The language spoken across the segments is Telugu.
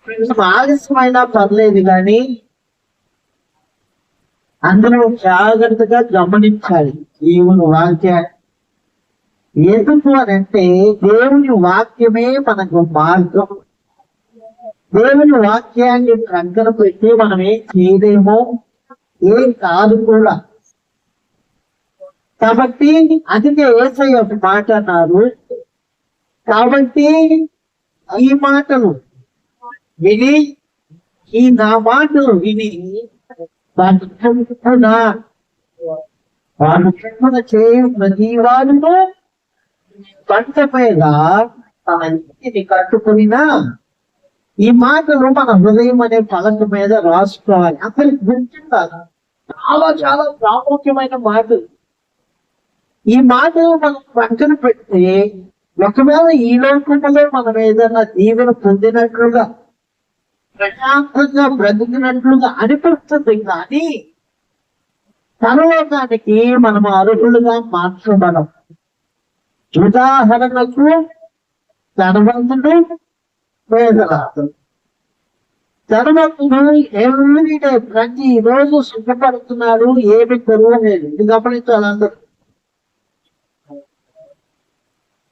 కొంచెం ఆలస్యమైనా పర్లేదు కానీ అందరూ జాగ్రత్తగా గమనించాలి దేవుని వాక్యాన్ని. ఎందుకు అని అంటే దేవుని వాక్యమే మనకు మార్గం. దేవుని వాక్యాన్ని ప్రక్కన పెట్టి మనం ఏం చేయలేమో, ఏం కాదు కూడా. కాబట్టి అందుకే యేసయ్య ఒక మాట అన్నారు, కాబట్టి ఈ మాటలు విని, ఈ నా మాటలు విని వాటి చెప్పున చేయ ప్రతి వాడును పంట మీద తన ఇంటిని కట్టుకునినా ఈ మాటలు మన హృదయం అనే పలక మీద రాసుకోవాలి. అసలు గుర్తుండాలి. చాలా చాలా ప్రాముఖ్యమైన మాటలు. ఈ మాటలు మనం పక్కన పెడితే ఒకవేళ ఈ లోకంలో మనం ఏదైనా దీవెన పొందినట్లుగా ప్రశాంతంగా బ్రతికినట్లుగా అనిపిస్తుంది, కానీ పరలోకానికి మనం అర్హులుగా మార్చబడం. ఉదాహరణకు ధనవంతుడు, పేదరాదు. ధనవంతుడు ఎవ్రీడే ప్రతి రోజు సుఖపడుతున్నాడు, ఏమి కొరవలేదు. ఇది గమనించాలి అందరూ.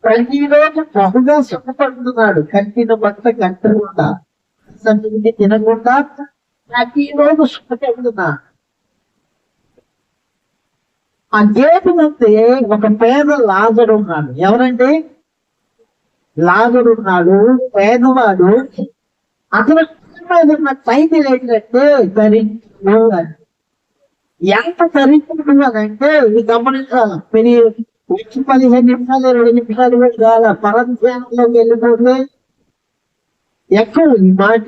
ప్రతిరోజు బహుగా సుఖపడుతున్నాడు, కట్టిన బట్ట కట్టకుండా, తిండి తినకుండా ప్రతిరోజు సుఖపడుతున్నాడు. ఆ గేటు ముందే ఒక పేద లాజరు ఉన్నాడు. ఎవరంటే లాజరు ఉన్నాడు, పేదవాడు. అతను టైటిల్ ఏంటంటే దరిద్రుడు. ఎంత దరిద్రుడు అంటే ఇది గమనించాలి. మీరు 15 నిమిషాలు 20 నిమిషాలు కాల పరధ్యానంలోకి వెళ్ళిపోతే ఎక్కువ ఈ మాట.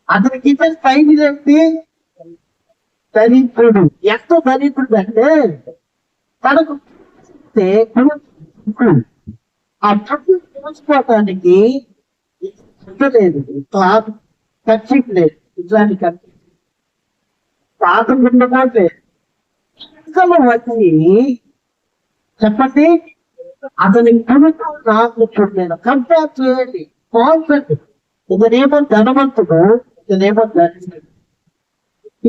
అతనికి ఇతని టైటిల్ ఏంటి? దరిద్రుడు. ఎంత దరిద్రుడు అంటే తనకు ఆ చుట్టూ చూసుకోవటానికి లేదు, క్లాత్ ఖర్చు లేదు, ఇట్లాంటి ఖర్చు పాత ఉండకపోతే వచ్చి చెప్పండి, అతని కుడుకు నాకు చూడలేదు. కంపేర్ చేయండి, కాన్సెప్ట్. ఇతనేమో ధనవంతుడు, ఇతనేమో దరిద్రుడు.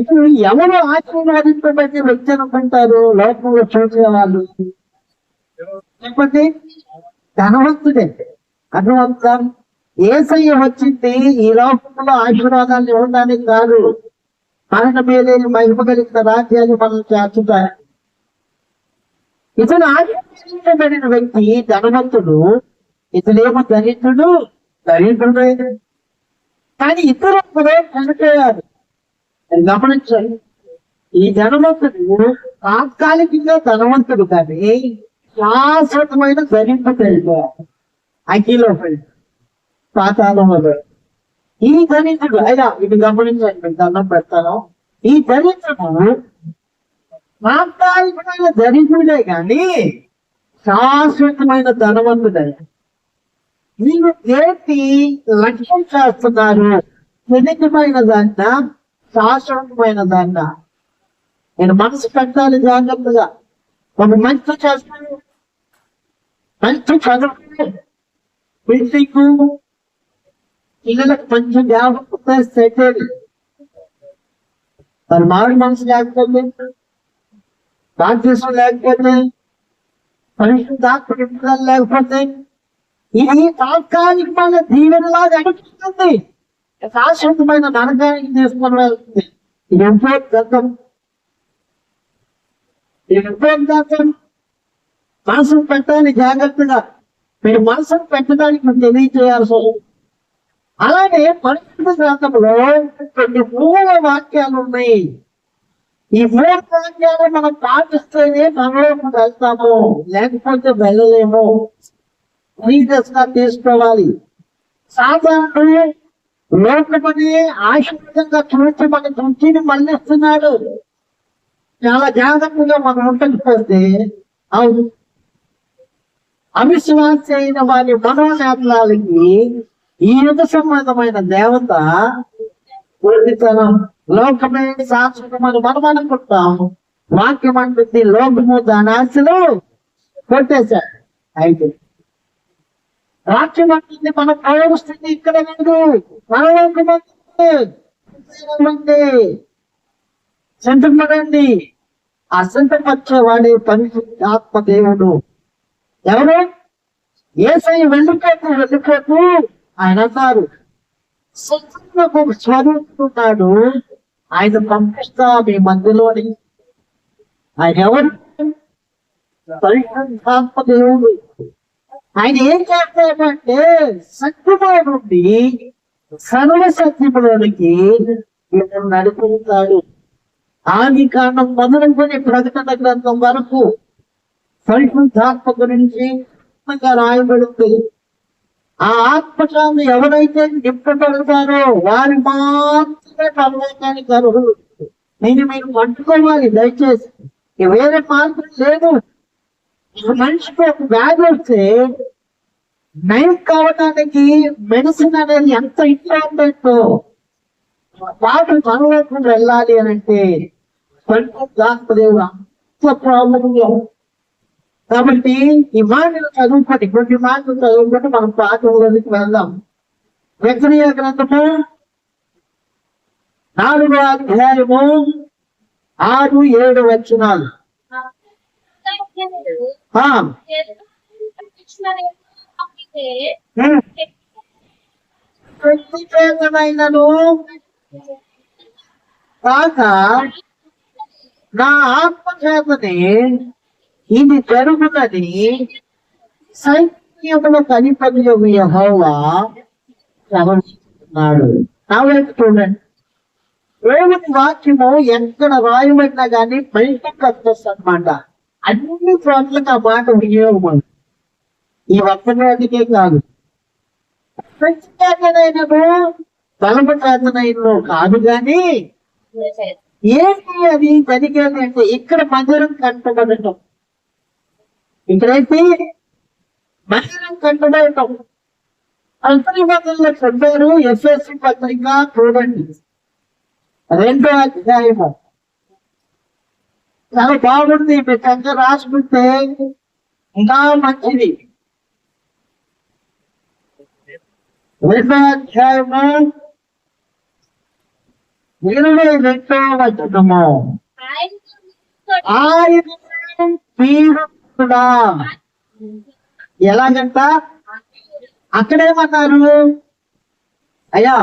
ఇప్పుడు ఎవరు ఆశీర్వాదించబడిన వ్యక్తి అనుకుంటారు లోకంలో చూసే వాళ్ళు? చెప్పండి, ధనవంతుడే. ధనవంతం యేసయ్య వచ్చింది ఈ లోకంలో ఆశీర్వాదాన్ని ఇవ్వడానికి కాదు, ఆయన మీద మహిమ కలిగిన రాజ్యాన్ని మనం చేర్చుతాయి. ఇతను ఆశీర్వదించబడిన వ్యక్తి ధనవంతుడు, ఇతనేమో దరిద్రుడు, దరిద్రుడే. కానీ ఇతరు చనిపోయారు. గమనించండి, ఈ ధనవంతుడు తాత్కాలికంగా ధనవంతుడు కానీ శాశ్వతమైన దరిద్రుడు అయిపోయాడు. అగ్గిలో పాతాళంలో. ఈ దరిద్రుడు అయినా ఇది గమనించండి, దండం పెడతాను. ఈ దరిద్రుడు తాత్కాలికమైన దరిద్రుడే కానీ శాశ్వతమైన ధనవంతుడే. మీరు ఏంటి లక్ష్యం చేస్తున్నారు? నిజమైన దాన్న, శాశ్వతమైన దాన్న? నేను మనసు పెట్టాలి జాగ్రత్తగా. ఒక మంచి చేస్తాను, మంచి చదువు, బిల్డింగు, పిల్లలకు మంచి జ్ఞాపకం సెటిల్. మరి మామిడి మనసు లేకపోతే, బాధ్యత లేకపోతే, పరిశుద్ధాత్మ లేకపోతే ఇది తాత్కాలికమైన దీవెనలాగా అనిపిస్తుంది, శాశ్వతమైన నరకానికి తీసుకొని వెళ్తుంది. ఇది ఉపయోగం. మనసును పెట్టాలి జాగ్రత్తగా. మీరు మనసును పెట్టడానికి తెలియజేయాల్సి. అలాగే పరిశుద్ధ గ్రంథంలో కొన్ని మూల వాక్యాలు ఉన్నాయి. ఈ మూల వాక్యాలు మనం పాటిస్తేనే మనలోకి వెళ్తాము, లేకపోతే వెళ్ళలేము. సీరియస్ గా తీసుకోవాలి. సాధారణ లోకమని ఆశీర్వాదంగా చూసి మన దృష్టిని మళ్ళిస్తున్నాడు. చాలా జాగ్రత్తగా మనం ఉండకపోతే అవును అవిశ్వాస అయిన వారి మనోనేతలకి ఈ యుగ సంబంధమైన దేవత పూర్తితనం, లోకమే శాశ్వతమని మనం అనుకుంటాము. వాక్యం అంటుంది లోకము దాని ఆశలు కొట్టేశాడు. అయితే రాజ్యం అంటుంది మన ప్రయోగిస్తుంది ఇక్కడ లేదు, మనలోకి సిద్ధపడండి. ఆ సిద్ధపరిచేవాడే పరిశుద్ధాత్మ దేవుడు. ఎవరు? యేసయ్య వెళ్ళిపోతూ ఆయన అన్నారు, సత్యపు స్వరూపున్నాడు, ఆయన పంపిస్తా మీ మధ్యలోని. ఆయన ఎవరు? పరిశుద్ధాత్మ దేవుడు. ఆయన ఏం చేస్తాడంటే సత్యములో నుండి సర్వ సత్యములోనికి నడుపుతాడు. ఆది కాండం మొదలుకొని ప్రకటన గ్రంథం వరకు పరిశుద్ధాత్మ గురించి రాయబడింది. ఆ ఆత్మశాన్ని ఎవరైతే నింపబడతారో వారి మాత్రమే పరలోకానికి అర్హులు. నేను మీరు పట్టుకోవాలి దయచేసి, వేరే మార్గం లేదు. మనిషికి ఒక వ్యాధి వస్తే నయం కావడానికి మెడిసిన్ అనేది ఎంత ఇంపార్టెంట్. వాటి పరలోకం వెళ్ళాలి అని అంటే పరిశుద్ధాత్మదేవుడు అంత ప్రాబ్లంలో. కాబట్టి ఈ మాటలు చదువుకోండి, కొన్ని మాటలు చదువుకుంటే మనం పాఠంలోకి వెళ్దాం. జకరియా గ్రంథము 4వ అధ్యాయము 6-7 వచనాలు. ప్రత్యేకమైనను కాక నా ఆత్మ చేతనే ఇది జరుగునని సైన్యములకు అధిపతి యెహోవా ప్రవచిస్తున్నాడు. నా వైపు చూడండి, దేవుని వాక్యము ఎక్కడ రాయబడినా కానీ బయటకు వచ్చేస్తుంది అన్నమాట. అన్ని చోట్లకి ఆ మాట వినియోగం. ఈ ఒక్కటికే కాదు, ప్రత్యేకమైనను బలపచేతనైనను కాదు. కానీ ఏంటి అది జరిగేది అంటే ఇక్కడ మందిరం కట్టబడటం. ఇక్కడైతే మందిరం కట్టబడటం అంతరి బదుల్లో చెప్పారు. ఎఫ్ఎస్సి పత్రిక చూడండి, 2వ అధ్యాయము. చాలా బాగుంది, మీ చక్కగా రాసుకుంటే ఇంకా మంచిది. 2వ అధ్యాయము 22వ వచనము. ఆయన మీరు కూడా ఎలాగంట అక్కడేమన్నారు అయ్యా,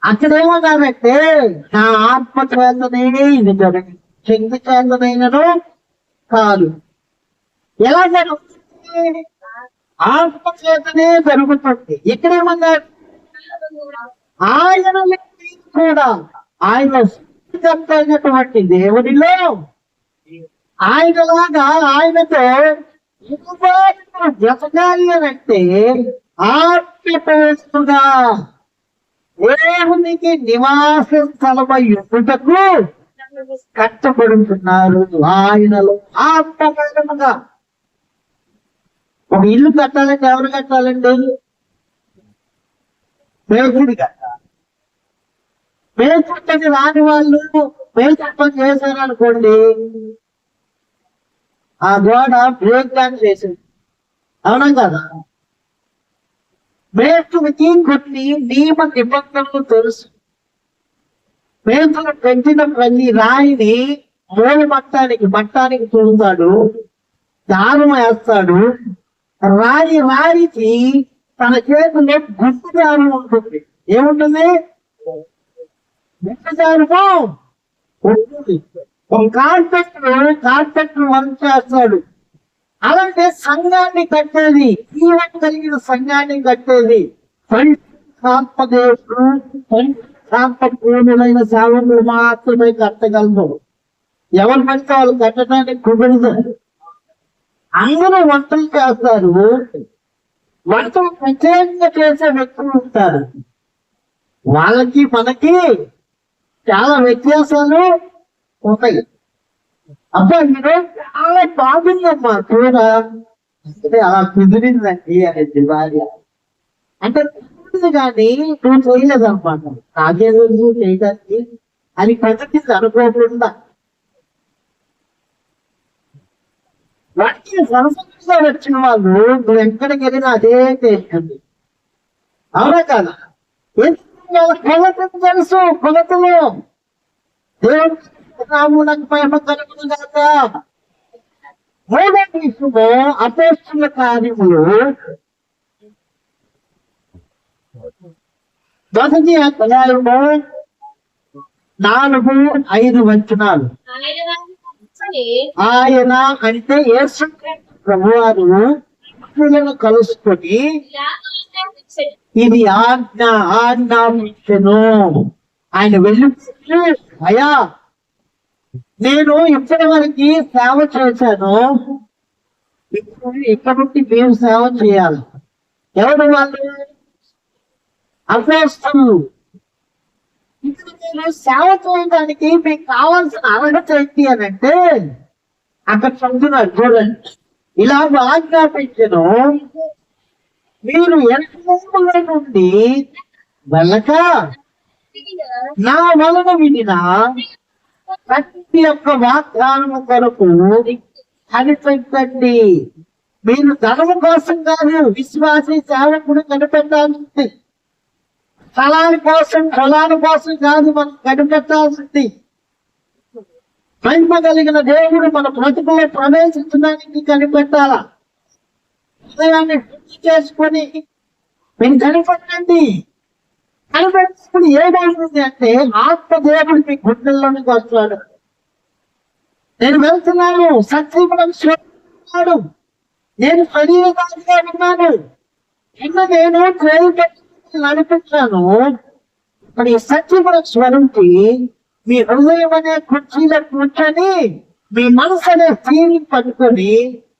అక్కడేమన్నారంటే నా ఆత్మ చేతనే ఇది జరిగింది, శక్తి చేతనైనను కాదు. ఎలా జరుగుతుంది? ఆత్మ చేతనే జరుగుతుంది. ఇక్కడేమన్నారు? ఆయన కూడా ఆయన సృష్టికర్తైనటువంటి దేవుడిలో ఆయనలాగా ఆయనతో జతగాలి అంటే ఆత్మగా దేవునికి నివాస స్థలమై ఉండుటకు కష్టపడుతున్నారు. ఆయనలో ఆత్మగా ఒక ఇల్లు కట్టాలంటే ఎవరు కట్టాలండి? మేకుడు కట్టాలి. మేకుడికి రాని వాళ్ళు మేకుడు చేశారు అనుకోండి, ఆ గోడ బ్రేక్ డాన్స్ చేసింది. అవునా కదా? మేకుడికి కొన్ని నియమ నిబంధనలు తెలుసు. మేకుడు పెంచిన ప్రతి రాయిని మూల మట్టానికి చూస్తాడు, దారం వేస్తాడు. రాయికి తన చేతిలో గుర్తు దారం ఉంటుంది. ఏముంటుంది? గుర్తు దారము ఉంటుంది. ఒక కార్పెంటర్ వర్క్ చేస్తాడు. అలాంటి సంఘాన్ని కట్టేది, జీవం కలిగిన సంఘాన్ని కట్టేది పరిశుద్ధాత్మదేవుడు. పరిశుద్ధాత్మపూర్ణులైన సేవకులు మాత్రమే కట్టగలరు. ఎవరు పడితే వాళ్ళు కట్టడానికి కుదరదు. అందరూ వంటలు చేస్తారు. వంటలు ప్రత్యేకంగా చేసే వ్యక్తులు ఉంటారు. వాళ్ళకి మనకి చాలా వ్యత్యాసాలు ఉంటాయి. అబ్బా ఈరోజు చాలా బాగుందమ్మా కూర అంటే అలా కుదిరిందండి అనేది భార్య అంటే కుదిరింది, కానీ నువ్వు చేయలేదన్నమాట. నాకే రోజు చేయడానికి అది ప్రజెంట్ అనుకోకుండా వాటికి సంస్కృతిగా వచ్చిన వాళ్ళు నువ్వు ఎక్కడికి వెళ్ళినా అదే చేస్తుంది. అవునా కదా? కొలతలు తెలుసు, కొలతలు దేవుడు నాకు మహిమ కలుగును గాక. మూడో విషయము అపోస్తుల కార్యములు 1వ అధ్యాయము 4-5 వచనాలు. ఆయన అంటే యేసు ప్రభువారు భక్తులను కలుసుకొని ఇది ఆజ్ఞాపించెను. ఆయన వెళ్ళి అయ్యా నేను ఇప్పటి వరకు సేవ చేశాను, ఇక్కడ నుండి మేము సేవ చేయాలి. ఎవరు వాళ్ళు? అపోస్తలులు. ఇప్పుడు మీరు సేవ చేయడానికి మీకు కావాల్సిన అర్హత ఏంటి అని అంటే అక్కడ చెప్తున్నారు చూడండి. ఇలా ఆజ్ఞాపించను, మీరు ఎన్నో నుండి వెళ్ళక నా వలన వినిన ప్రతి ఒక్క వాగ్దానము కొరకు కనిపెట్టండి. మీరు ధనము కోసం కాదు, విశ్వాసీ సేవకుడు కనిపెట్టాల్సింది. ఫలాని కోసం కాదు మనం కనిపెట్టాల్సింది. మహిమ కలిగిన దేవుడు మన బ్రతుకులో ప్రవేశించడానికి కనిపెట్టాల. హృదయాన్ని శుద్ధి చేసుకొని మీరు కనిపెట్టండి. కనిపెట్టుకుని ఏమవుతుంది అంటే ఆత్మ దేవుడు మీ గుండెల్లోనికి వస్తాడు. నేను వెళ్తున్నాను, సత్యములను స్వీకరిస్తున్నాడు, నేను శరీరదారిగా ఉన్నాను, నేను ట్రైన్ నడిపించాను. మరి సత్యములకు స్వరించి మీ హృదయం అనే కుర్చీలో కూర్చొని మీ మనసు అనే స్టీరింగ్ పట్టుకొని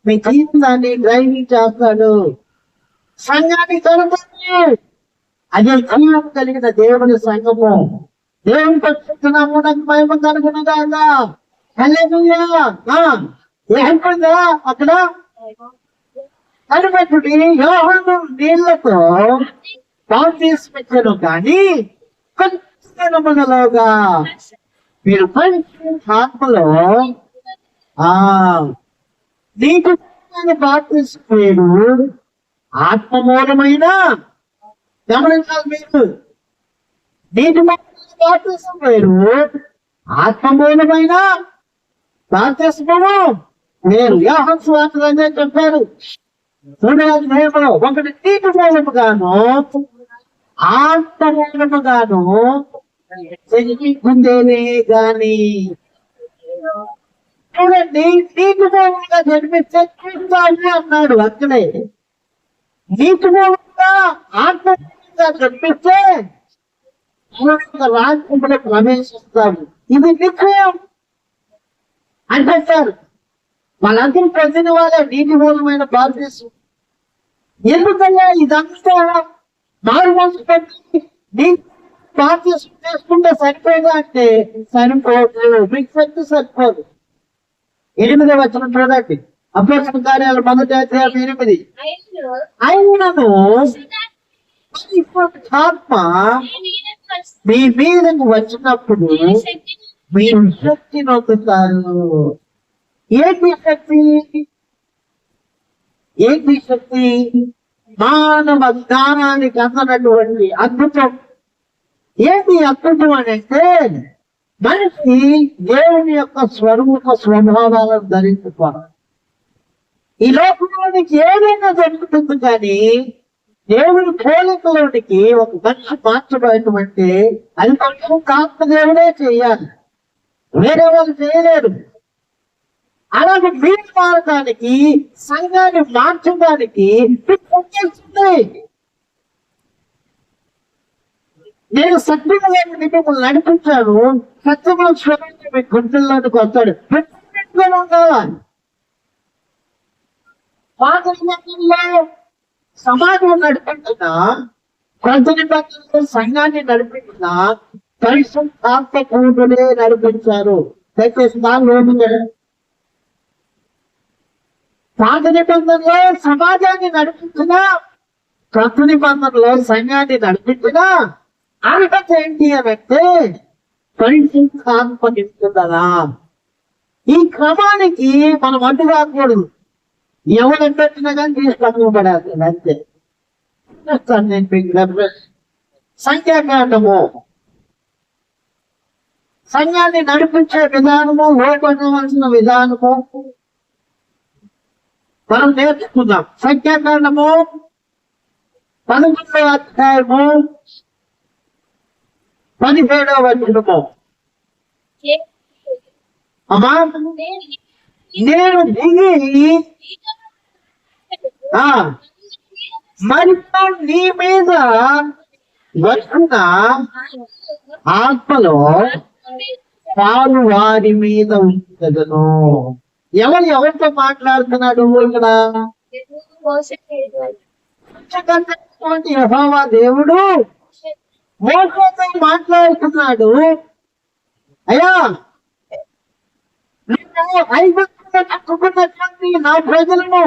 మీ జీవితాన్ని డ్రైవింగ్ చేస్తాడు. సంఘాన్ని కలుగుతుంది. అదే జీవం కలిగిన దేవుని సంఘము. దేవుని పరిశుద్ధనామము నాకు మహిమ కలుగును గాక. హల్లెలూయా. ఏమంటుందా అక్కడ? కనిపెట్టుడి, యోహాను నీళ్లతో బాప్తిస్మిచ్చెను కానీ దినములలోగా మీరు ఆత్మలో నీకు బాప్తిస్మేడు ఆత్మమూలమైన, గమనించాలి మీరు, నీటి బాప్తిస్మేడు ఆత్మమూలమైన బాప్తిస్మము వేరు. యోహాను సువార్తలోనే చెప్పారు. 3వ అధ్యాయంలో ఒకటి నీటి మూలముగాను ఆత్మమూలముగాను జన్మించేనే గాని. చూడండి, నీటి మూలముగా జన్మిస్తే చూస్తానే అన్నాడు. అక్కడే నీటి మూలముగా ఆత్మగా జన్మిస్తే రాజ్యంలో ప్రవేశిస్తాము. ఇది నిశ్చయం అంటే సార్ వాళ్ళందరూ పొందిన వాళ్ళే నీటి మూలమైన బాప్తిసం. ఎందుకయ్యా ఇదంతా మారు మనసు పెట్టి నీ బాప్తిసం చేసుకుంటే సరిపోదా అంటే సరిపోదు. మీకు శక్తి సరిపోదు. 8వ వచనం చూడండి. అపోస్తల కార్యాలు 1వ అధ్యాయం 8. ఆయనను ఆత్మ మీ మీదకు వచ్చినప్పుడు మీరు శక్తి నొక్కుతారు. ఏంటి శక్తి? ఏంటి శక్తి? మానవ జ్ఞానానికి అందనటువంటి అద్భుతం. ఏంటి అద్భుతం అని అంటే మనిషి దేవుని యొక్క స్వరూప స్వభావాలను ధరించుకోవాలి. ఈ లోకంలోనికి ఏదైనా జరుగుతుంది కానీ దేవుని పోలికలోనికి ఒక మనిషి మార్చబడటమంటే అది కొంచెం ఆత్మదేవుడే చేయాలి, వేరే వాళ్ళు చేయలేరు. అలాగే మీరు మారడానికి, సంఘాన్ని మార్చడానికి వచ్చేస్తుంది. నేను సత్యంగా మిమ్మల్ని నడిపించాను, సత్యంలో స్వరంగా మీ గుండెల్లోనికి వస్తాడు. ఉండాలి. పాత నిబంధనలో సమాజం నడిపించినా, కొత్త నిబంధనలో సంఘాన్ని నడిపించినా పరిశుద్ధాత్మ కూతులే నడిపించారు. దయచేసి దానిలో పాత నిబంధనలో సమాజాన్ని నడిపించిన, కొత్త నిబంధనలో సంఘాన్ని నడిపించిన అర్హత ఏంటి అని అంటే పరిశుద్ధాత్మ నింపుదలా. ఈ క్రమానికి మనం అడ్డు కాకూడదు. ఎవరు పెట్టినా కానీ తీసుకొని పడేస్తాను అంతే. నేను మీకు సంఖ్యాకాండము సంఘాన్ని నడిపించే విధానము, లోపడవలసిన విధానము మనం నేర్చుకుందాం. సంఖ్యాకాండము 11వ అధ్యాయము 17వ వచనము. అమ్మా, నేను దిగి మరియు నీ మీద వచ్చిన ఆత్మలో వారు వారి మీద ఉంచదను. ఎవరితో మాట్లాడుతున్నాడు ఇక్కడ? యెహోవా దేవుడు మోషేతో మాట్లాడుతున్నాడు. అయ్యా, నేను ఐగుప్తులో కట్టుకున్నటువంటి నా ప్రజలను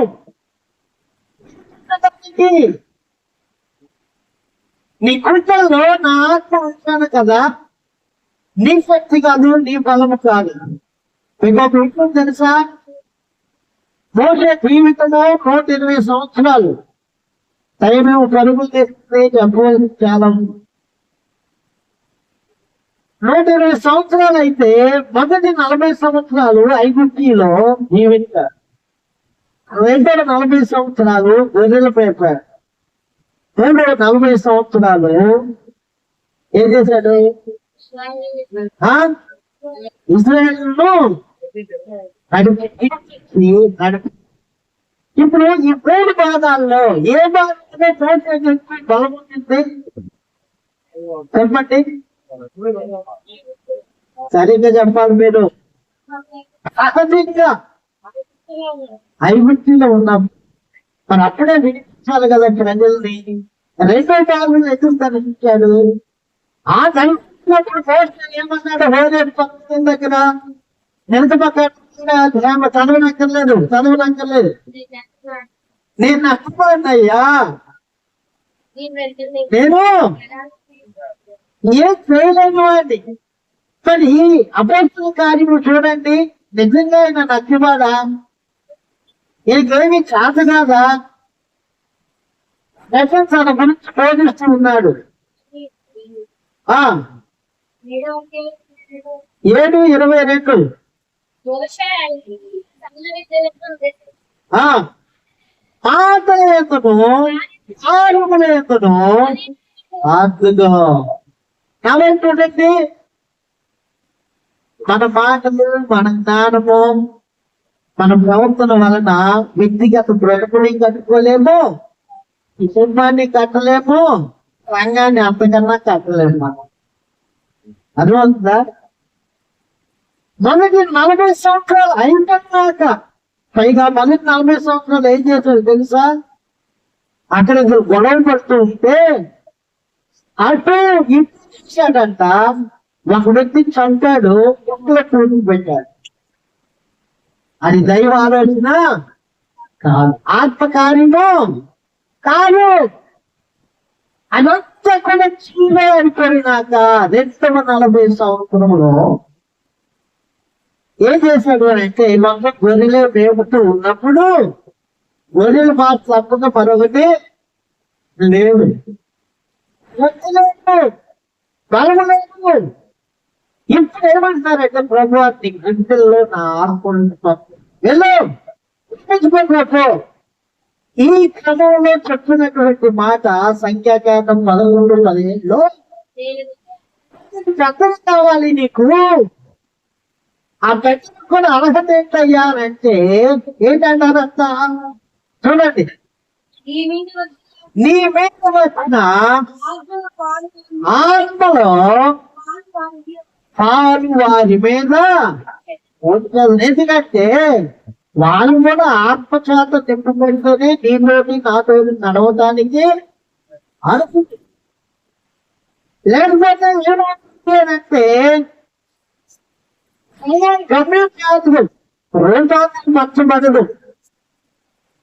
నీ కృషల్లో నా ఆత్మ ఉంచాను కదా, నీ శక్తి కాదు, నీ బలము కాదు. ఇంకొక విషయం తెలుసా? మోషే జీవితము 120 సంవత్సరాలు. టైం పరుగులు తెస్తే చెప్పవలసి చాలా 120 సంవత్సరాలు అయితే మొదటి 40 సంవత్సరాలు ఐగుప్తిలో జీవించారు. రెండో 40 సంవత్సరాలు గొర్రెల పేపారు. రెండో 40 సంవత్సరాలు ఏం చేశాడు? ఇజ్రాయేలును ఇప్పుడు ఈ 3 పాదాల్లో ఏ బాధ బలం ఉంటుంది చెప్పండి, సరిగ్గా చెప్పాలి మీరు. సహజంగా ఐగుప్తిలో ఉన్నాం, మరి అప్పుడే వినిపించాలి కదా ప్రజల్ని. రెండో భాగంలో ఎందుకు తరలించాడు? ఆ తరలించినప్పుడు ఏమన్నాడు? హోరేడు పక్కన దగ్గర ఎంత పక్కన చదవనక్కర్లేదు. నేను నష్టపోయినయ్యా, నేను ఏం చేయలేను అని. కానీ ఈ అపోస్తుల కార్యము చూడండి, నిజంగా ఆయన నచ్చివాడా? ఈయనకేమి చేత కాదా? తన గురించి బోధిస్తూ ఉన్నాడు. 7:22 ఆతను ఆరుములేతను ఆత్మగా ఏమంటుండండి? మన మాటలు, మన జ్ఞానము, మన ప్రవర్తన వలన వ్యక్తిగత బ్రతుకుని కట్టుకోలేము, కుటుంబాన్ని కట్టలేము, రంగాన్ని అంతకన్నా కట్టలేము. మనం అర్థమవుతుందా? మొదటి 40 సంవత్సరాలు అయిపోయినాక, పైగా మొదటి 40 సంవత్సరాలు ఏం చేశాడు తెలుసా? అక్కడ గొడవ పడుతూ ఉంటే అటు ఇటు చూశాడంట. ఒక వ్యక్తిని చంపాడు, ఇంట్లో కూతురు పెట్టాడు. అది దైవ ఆలోచన కాదు, ఆత్మకార్యము కాదు. అదంతా కూడా చీమే అయిపోయినాక 240 సంవత్సరంలో ఏం చేశాడు అంటే, మాకు గొర్రెలు మేపుతూ ఉన్నప్పుడు గొర్రెలు మాకు తప్పక మరొకటి లేదు, బలము లేదు. ఇప్పుడు ఏమంటారంటే, ప్రభు నీ గుండెల్లో నా ఆత్మ వెళ్ళు. ఈ క్రమంలో చెప్పినటువంటి మాట సంఖ్యాకాండం 11:15 అర్థం కావాలి నీకు. ఆ పెట్టిన కూడా అర్హత ఏంటయ్యా అంటే ఏంటంటారంట? చూడండి, నీ మీద వచ్చిన ఆత్మలో పాలు వారి మీద ఉంటుంది. ఎందుకంటే వాళ్ళు కూడా ఆత్మచేత తిప్పబడితేనే నీతోటి నాతో నడవటానికి అనుకుంది. లేకపోతే ఏమవుతుందంటే గమ్యం కాదు, రోజాన్ని మర్చబడదు.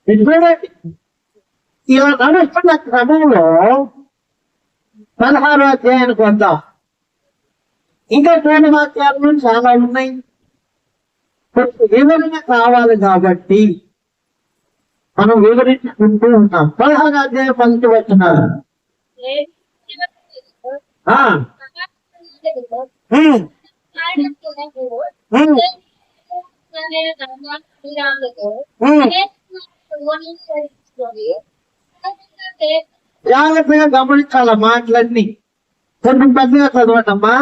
చూడండి, ఇలా నడుస్తున్న క్రమంలో 16వ అధ్యాయానికి వద్దాం. ఇంకా 3 వాక్యాలు చాలా ఉన్నాయి, వివరణ కావాలి కాబట్టి మనం వివరించుకుంటూ ఉన్నాం. 16వ అధ్యాయం 11వ వచనాలు. జాగ్రత్తగా గమనించాల మాటలన్నీ. కొంచెం పెద్దగా చదవటమ్మా.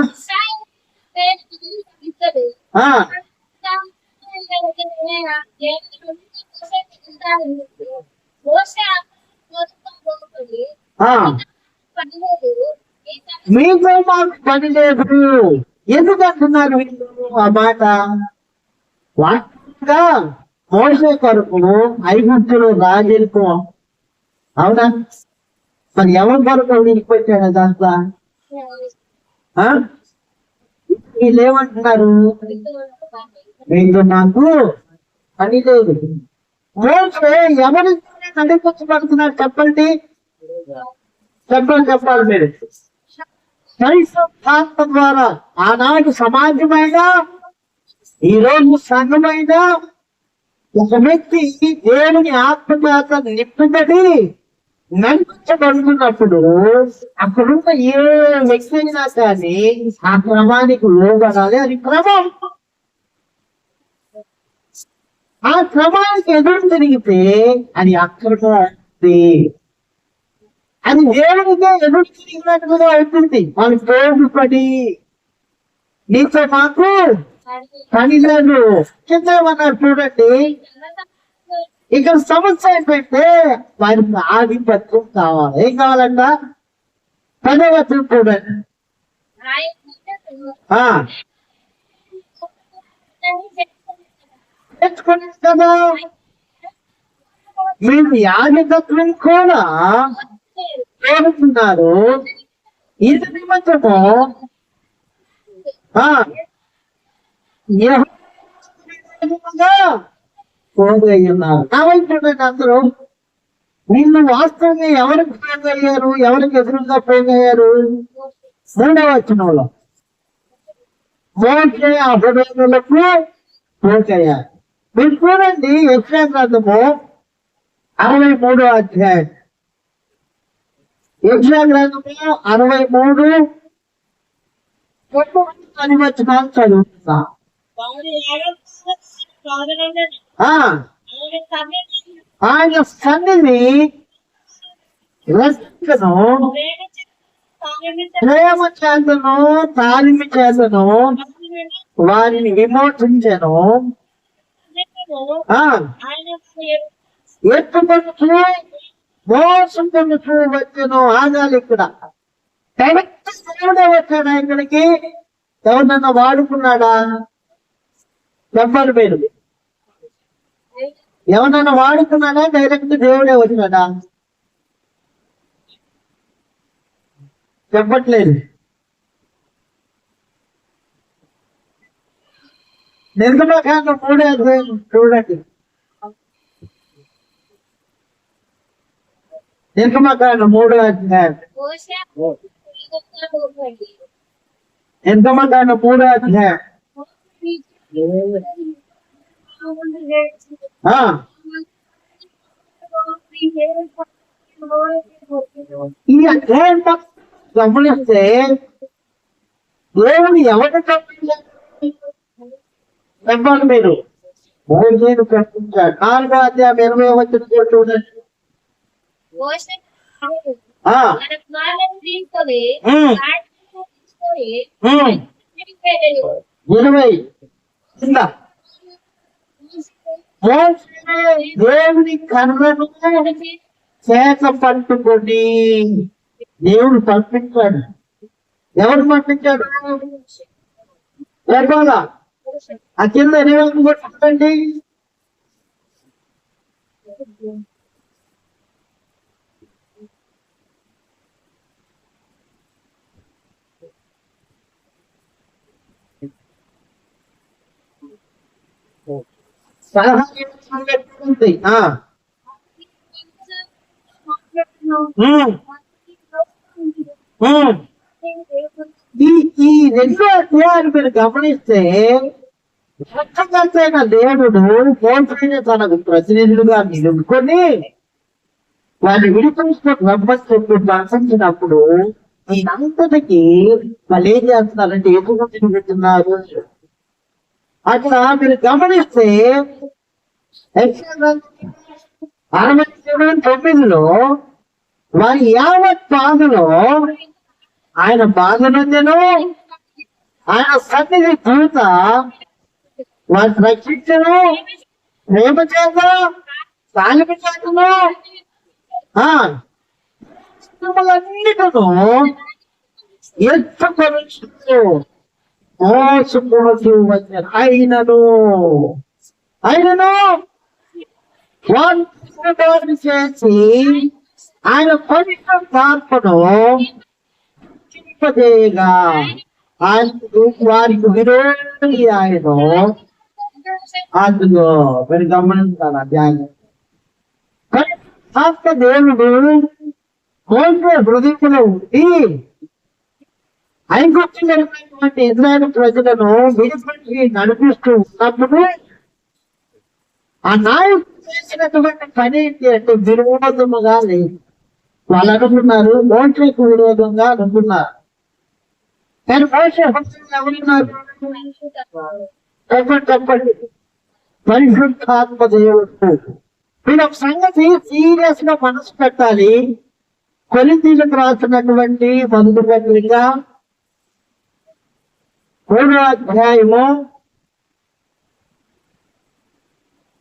మీతో మాకు పని లేదు. ఎందుకు అంటున్నారు వీళ్ళు ఆ మాట? వాస్తవంగా మోసే కొరకు ఐగుప్తులు రాజులకు, అవునా? మరి ఎవరి కొరకు విడిచిపెట్టాడు దాంట్లో? వీళ్ళు ఏమంటున్నారు? మీతో నాకు పని లేదు. మోసే ఎవరి నడిపించబడుతున్నారు చెప్పండి. చెప్పాలి మీరు. పరిశుద్ధాత్మ ద్వారా ఆనాటి సమాజమైన, ఈ రోజు సంఘమైన ఒక వ్యక్తి దేవుని ఆత్మచేత నింపబడి నడిపించబడుతున్నప్పుడు అక్కడున్న ఏ వ్యక్తి అయినా కానీ ఆ క్రమానికి లోబడాలి. అది క్రమం. ఆ క్రమానికి ఎదురు తిరిగితే అది అక్కడితో అవుతుంది. అది దేవునికే ఎదురు తిరిగినట్టుగా అవుతుంది. వాళ్ళు తోడుపడి నీతో మాకు పని లేదు కింద ఏమన్నారు చూడండి. ఇక్కడ సమస్య ఏంటంటే వారికి ఆధిపత్యం కావాలి. ఏం కావాలంట? 10వ వచనం చూడండి. తెచ్చుకుని కదా మీరు యాజకత్వం కూడా కోరుతున్నారు. ఇది నిమిత్తము పోగయ్యున్నారు. కాబట్టి అందరూ వీళ్ళు వాస్తవంగా ఎవరికి పోగయ్యారు, ఎవరికి ఎదురుగా పోగయ్యారు? 3వ వచనంలో మోసే అహరోనులకు పోగయ్యారు. మీరు చూడండి యెషయా గ్రంథము 63వ అధ్యాయం. యెషయా గ్రంథము 63 వచనాలు చదువుతున్నా. ఆయన సన్నిధి రక్షను ప్రేమ చేతను తాలిమి చేతను వారిని విమోచించను. ఎత్తుకొనుచు మోసుకొనుచు వచ్చను. ఆగాలి ఇక్కడ. డైరెక్ట్ దేవుడే వచ్చాడా ఇక్కడికి? ఎవరినన్నా వాడుకున్నాడా? చెప్పాలి మీరు. ఎవరన్నా వాడుకున్నాడా? డైరెక్ట్ దేవుడే వచ్చినాడా? చెప్పట్లేదు. నిర్గమకాండం 3వ అధ్యాయం చూడండి. నిర్గమకాండం 3వ అధ్యాయం. నిర్గమకాండం 3వ అధ్యాయం. ఈ అధ్యాయం గమనిస్తే దేవుని ఎవరు తప్పించారు? చెప్పాలి మీరు. మోసేను ప్రశ్నించాడు. 4వ అధ్యాయం 20వ వచనం చూడండి. 20 దేవుని కర్రను చేత పట్టుకొని దేవుడు పంపించాడు. ఎవరు పంపించాడు? చెప్పాలా? ఆ కింద ఎన్ని కొట్టండి. ఈ 2 అధ్యాయాలు మీరు గమనిస్తే సృష్టికర్తైన దేవుడు మోషేని తనకు ప్రతినిధులుగా నిలుపుకొని వారిని విడిపించిన రమ్మని ప్రకటించినప్పుడు ఈయనంతటికి వాళ్ళు ఏం చేస్తున్నారంటే ఎదురు తిరుగుతున్నారు. అక్కడ మీరు గమనిస్తే 69లో వారి యావత్ బాధలో ఆయన బాధనందెను, ఆయన సన్నిధి దూత వారిని రక్షించను, ప్రేమ చేత సాలిపి చేతను అన్నిటను ఎత్తుకొనొచ్చు మోసపోతూ వచ్చారు. అయినను వారిని చేసి ఆయన పవిత్రాత్మను చింపజేయగా ఆయన వారికి విరోధి ఆయన అందులో మీరు గమనించాలి అధ్యాయం. ఆత్మ దేవుడు మోసే హృదయంలో ఉండి ఐగుప్తులైనటువంటి ఇజ్రాయేలు ప్రజలను విడిపించి నడిపిస్తూ ఉన్నప్పుడు ఆ నాయకుడు చేసినటువంటి పని ఏంటి అంటే విరోధముగా లేదు. వాళ్ళు అనుకున్నారు మోసేకు విరోధంగా అనుకున్నారు, కానీ మోసే హృదయంలో ఎవరున్నారు? చెప్పండి పరిశుద్ధాత్మ దేవుడు. మీరు ఒక సంగతి సీరియస్ గా మనసు పెట్టాలి. కొరింథీయులకు రాసినటువంటి మొదటి పత్రిక 3వ అధ్యాయము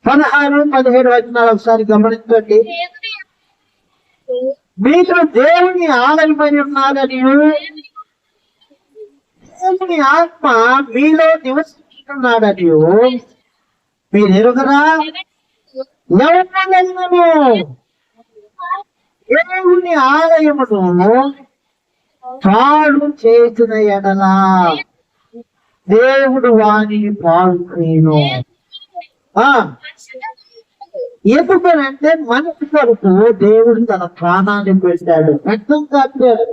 16-17 వచనాలు ఒకసారి గమనించండి. మీరు దేవుని ఆలయమై ఉన్నారని, దేవుని ఆత్మ మీలో నివసిస్తున్నాడని మీరు ఎరుగరా? ఎవరినైనాను దేవుని ఆలయమును పాడు చేసిన ఎడలా దేవుడు వారిని పాడును. ఎందుకనంటే మనిషి కొరకు దేవుడు తన ప్రాణాన్ని పెట్టాడు. రక్తం కాపాడు.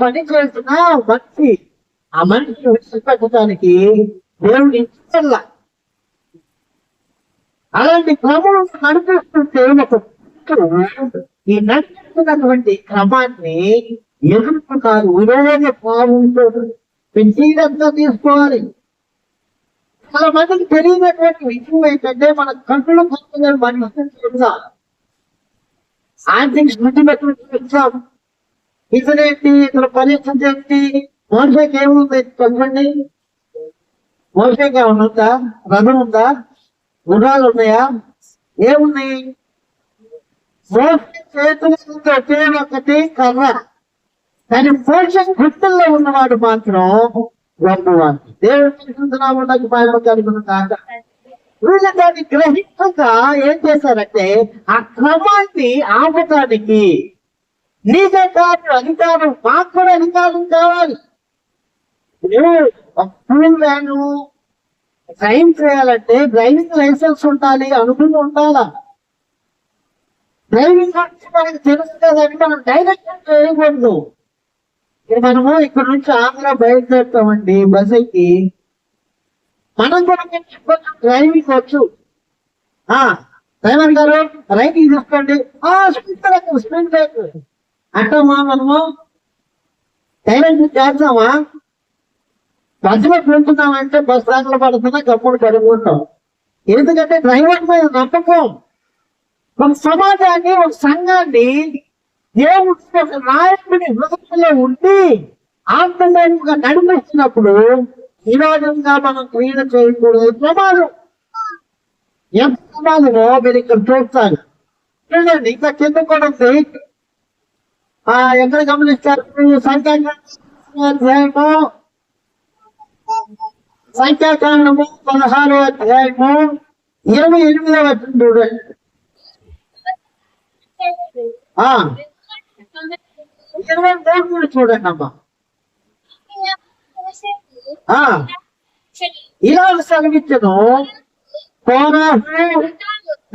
పని చేసిన మనిషి ఆ మనిషిని విడిచిపెట్టడానికి దేవుడు ఇచ్చల్లా. అలాంటి క్రమం నడిపిస్తుంటే ఈ నడిపిస్తున్నటువంటి క్రమాన్ని ఎదుర్కొన్నారు. విరోధ భావంతో పెంచిదంతా తీసుకోవాలి. చాలా మందికి తెలియనటువంటి విషయం ఏంటంటే మన కంట్లో మనిషి చూద్దాం, ఆర్థిక స్థితి పెట్టుకుంటాం. ఇతనేంటి, ఇతర పరిస్థితి ఏంటి? మోసేకి ఏముంది చెప్పండి? మోసేకి ఏమన్నా ఉందా? రథం ఉందా? గుర్రాలు ఉన్నాయా? ఏమున్నాయి? మోసే చేతులు ఒకే ఒకటి కర్ర, కానీ మోసే గుర్తుల్లో ఉన్నవాడు మాత్రం గొప్పవాడు. దేవుడు కలుగును కాక. వీళ్ళు దాన్ని గ్రహించక ఏం చేశారంటే ఆ క్రమాన్ని ఆపటానికి నీకే కాదు అధికారం, మాకు కూడా అధికారం కావాలి. వ్యాను డ్రైవ్ చేయాలంటే డ్రైవింగ్ లైసెన్స్ ఉండాలి, అనుకుని ఉండాలా. డ్రైవింగ్ మనకి తెలుసు కదండి, మనం డైరెక్ట్ చేయకూడదు. మనము ఇక్కడ నుంచి ఆంధ్ర బయలుదేరుతామండి బస్ ఎక్కి, మనం కూడా కొంచెం డ్రైవింగ్ వచ్చు. డ్రైవర్ గారు రైట్ తీసుకోండి, స్పీడ్ బ్రేక్ అంటామా? మనము డైరెక్ట్ చేద్దామా? బస్సులో పెడుతున్నామంటే బస్ దాంట్లో పడుతున్నా గప్పుడు కడుగుంటాం. ఎందుకంటే డ్రైవర్ మీద నమ్మకం. ఒక సమాజాన్ని, ఒక సంఘాన్ని దేవుడు ఒక నాయకుడి హృదయంలో ఉండి ఆత్మగా నడిపిస్తున్నప్పుడు వినోదంగా మనం క్రీడ చేయకూడదు. ప్రమాదం, ఎంత ప్రమాదమో మీరు ఇక్కడ చూస్తారు. చూడండి, ఇంకా కింద కూడా ఉంది. ఎక్కడ గమనిస్తారు? సంఖ్యాకాండము 16వ అధ్యాయము 28వ వచనం చూడండి. 23 చూడండి అమ్మా. ఇలా సెలవిచ్చను, కోరాహు,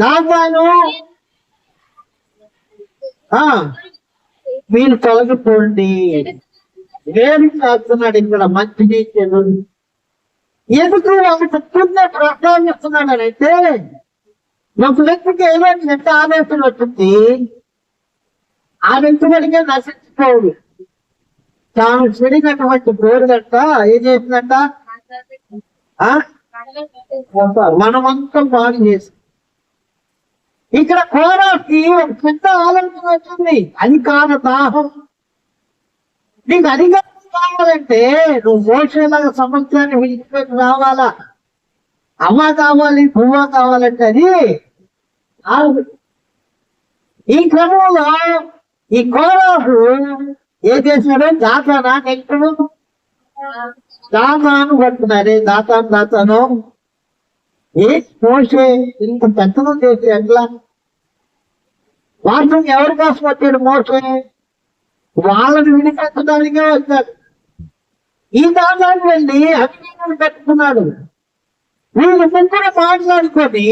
దాతాను మీరు తొలగిపోండి. వేరు కాస్తున్నాడు ఇక్కడ మంచిది చెడు. ఎందుకు వాళ్ళు చెప్తుందే ప్రస్తావిస్తున్నాడనైతే ఒక వ్యక్తికి ఏమైందంటే ఆలోచన వచ్చింది, ఆ వ్యక్తి వరకే నశించుకోడు. తాను చెడినటువంటి గోరుగంట ఏం చేసిందంట, మనమంతా బాగు చేసి. ఇక్కడ కోరాకి ఒక పెద్ద ఆలోచన వచ్చింది, అధికార దాహం. నీకు అధికారం కావాలంటే నువ్వు మోసేలాగా సమస్యని విడిచిపెట్టి రావాలా. అమ్మ కావాలి, పువ్వ కావాలంటే అది ఈ క్రమంలో ఈ కోరాకు ఏం చేశాడు, దాతానా నెక్స్ట్ దాతాను పడుతున్నారే, దాతాను ఏ మోసే ఇంత పెద్దలు చేసి ఎట్లా వాటిని ఎవరి కోసం వచ్చాడు మోసే, వాళ్ళని విడిపెట్టడానికే వచ్చాడు. ఈ దాతాన్ని వెళ్ళి అభినందనలు పెట్టుకున్నాడు. వీళ్ళు ముగ్గురు మాట్లాడుకొని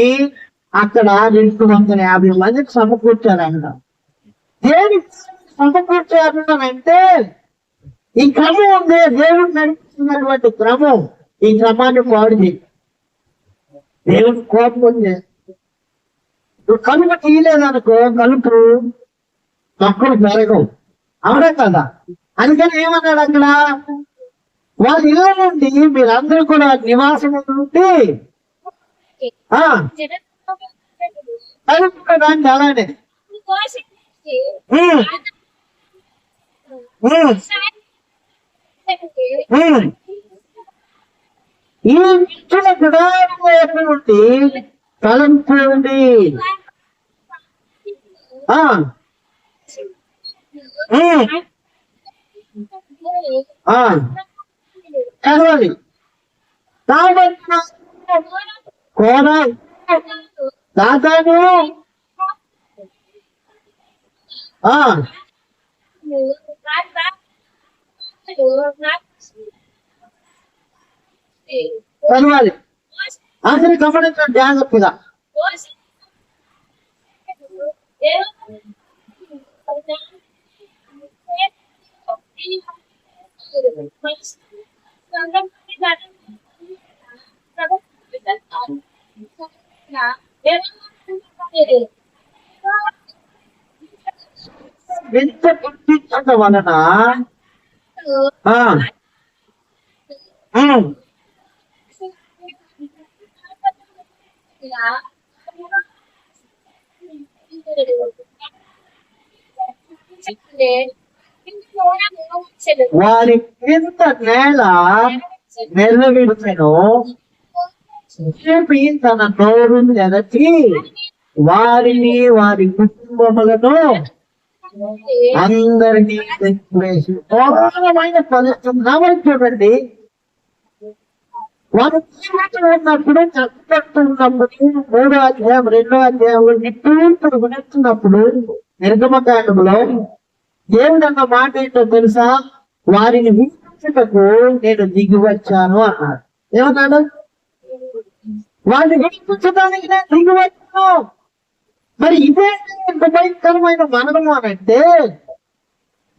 అక్కడ 250 మందికి సమకూర్చారంట. దేనికి సమకూర్చారంటే ఈ క్రమం ఉంది, దేవుడు నడిపిస్తున్నటువంటి క్రమం. ఈ క్రమాన్ని పాడు చేయి, దేవుడు కోపం చేస్తుంది. నువ్వు కలుపు తీయలేదనుకో, కలుపు మొక్కలు పెరగవు, అవునా కదా. అందుకని ఏమన్నాడు అక్కడ, వాళ్ళ ఇళ్ళ నుండి మీరందరూ కూడా నివాసం ఉండి కలుపుకోవడానికి అలానే ఈ ఇచ్చిన గుడారం నుండి కలుపుకోండి. చదవాలి. కాబట్టి కోర దాదాపు చదవాలి. అసలు గమనించండి జాగ్రత్తగా. ఎంత గుర్తించడం వలన వారి క్రింద నేల నెరవేర్చెను, తన నోరు ఎదటి వారిని వారి కుటుంబములను అందరినీ పరిస్థితి చూడండి. వారు ఉన్నప్పుడు చక్కట్టున్నప్పుడు 3వ అధ్యాయం 2వ అధ్యాయంలో నిట్టూర్పుడు గుణిస్తున్నప్పుడు నిర్గమకాండంలో దేవుడన్న మాట ఏంటో తెలుసా, వారిని విడిపించుటకు నేను దిగి వచ్చాను అన్నాడు. ఏమన్నాడు, వారిని విడిపించడానికి నేను దిగి వచ్చాను. మరి ఇదే ఇంత భయంకరమైన మరణము అని అంటే,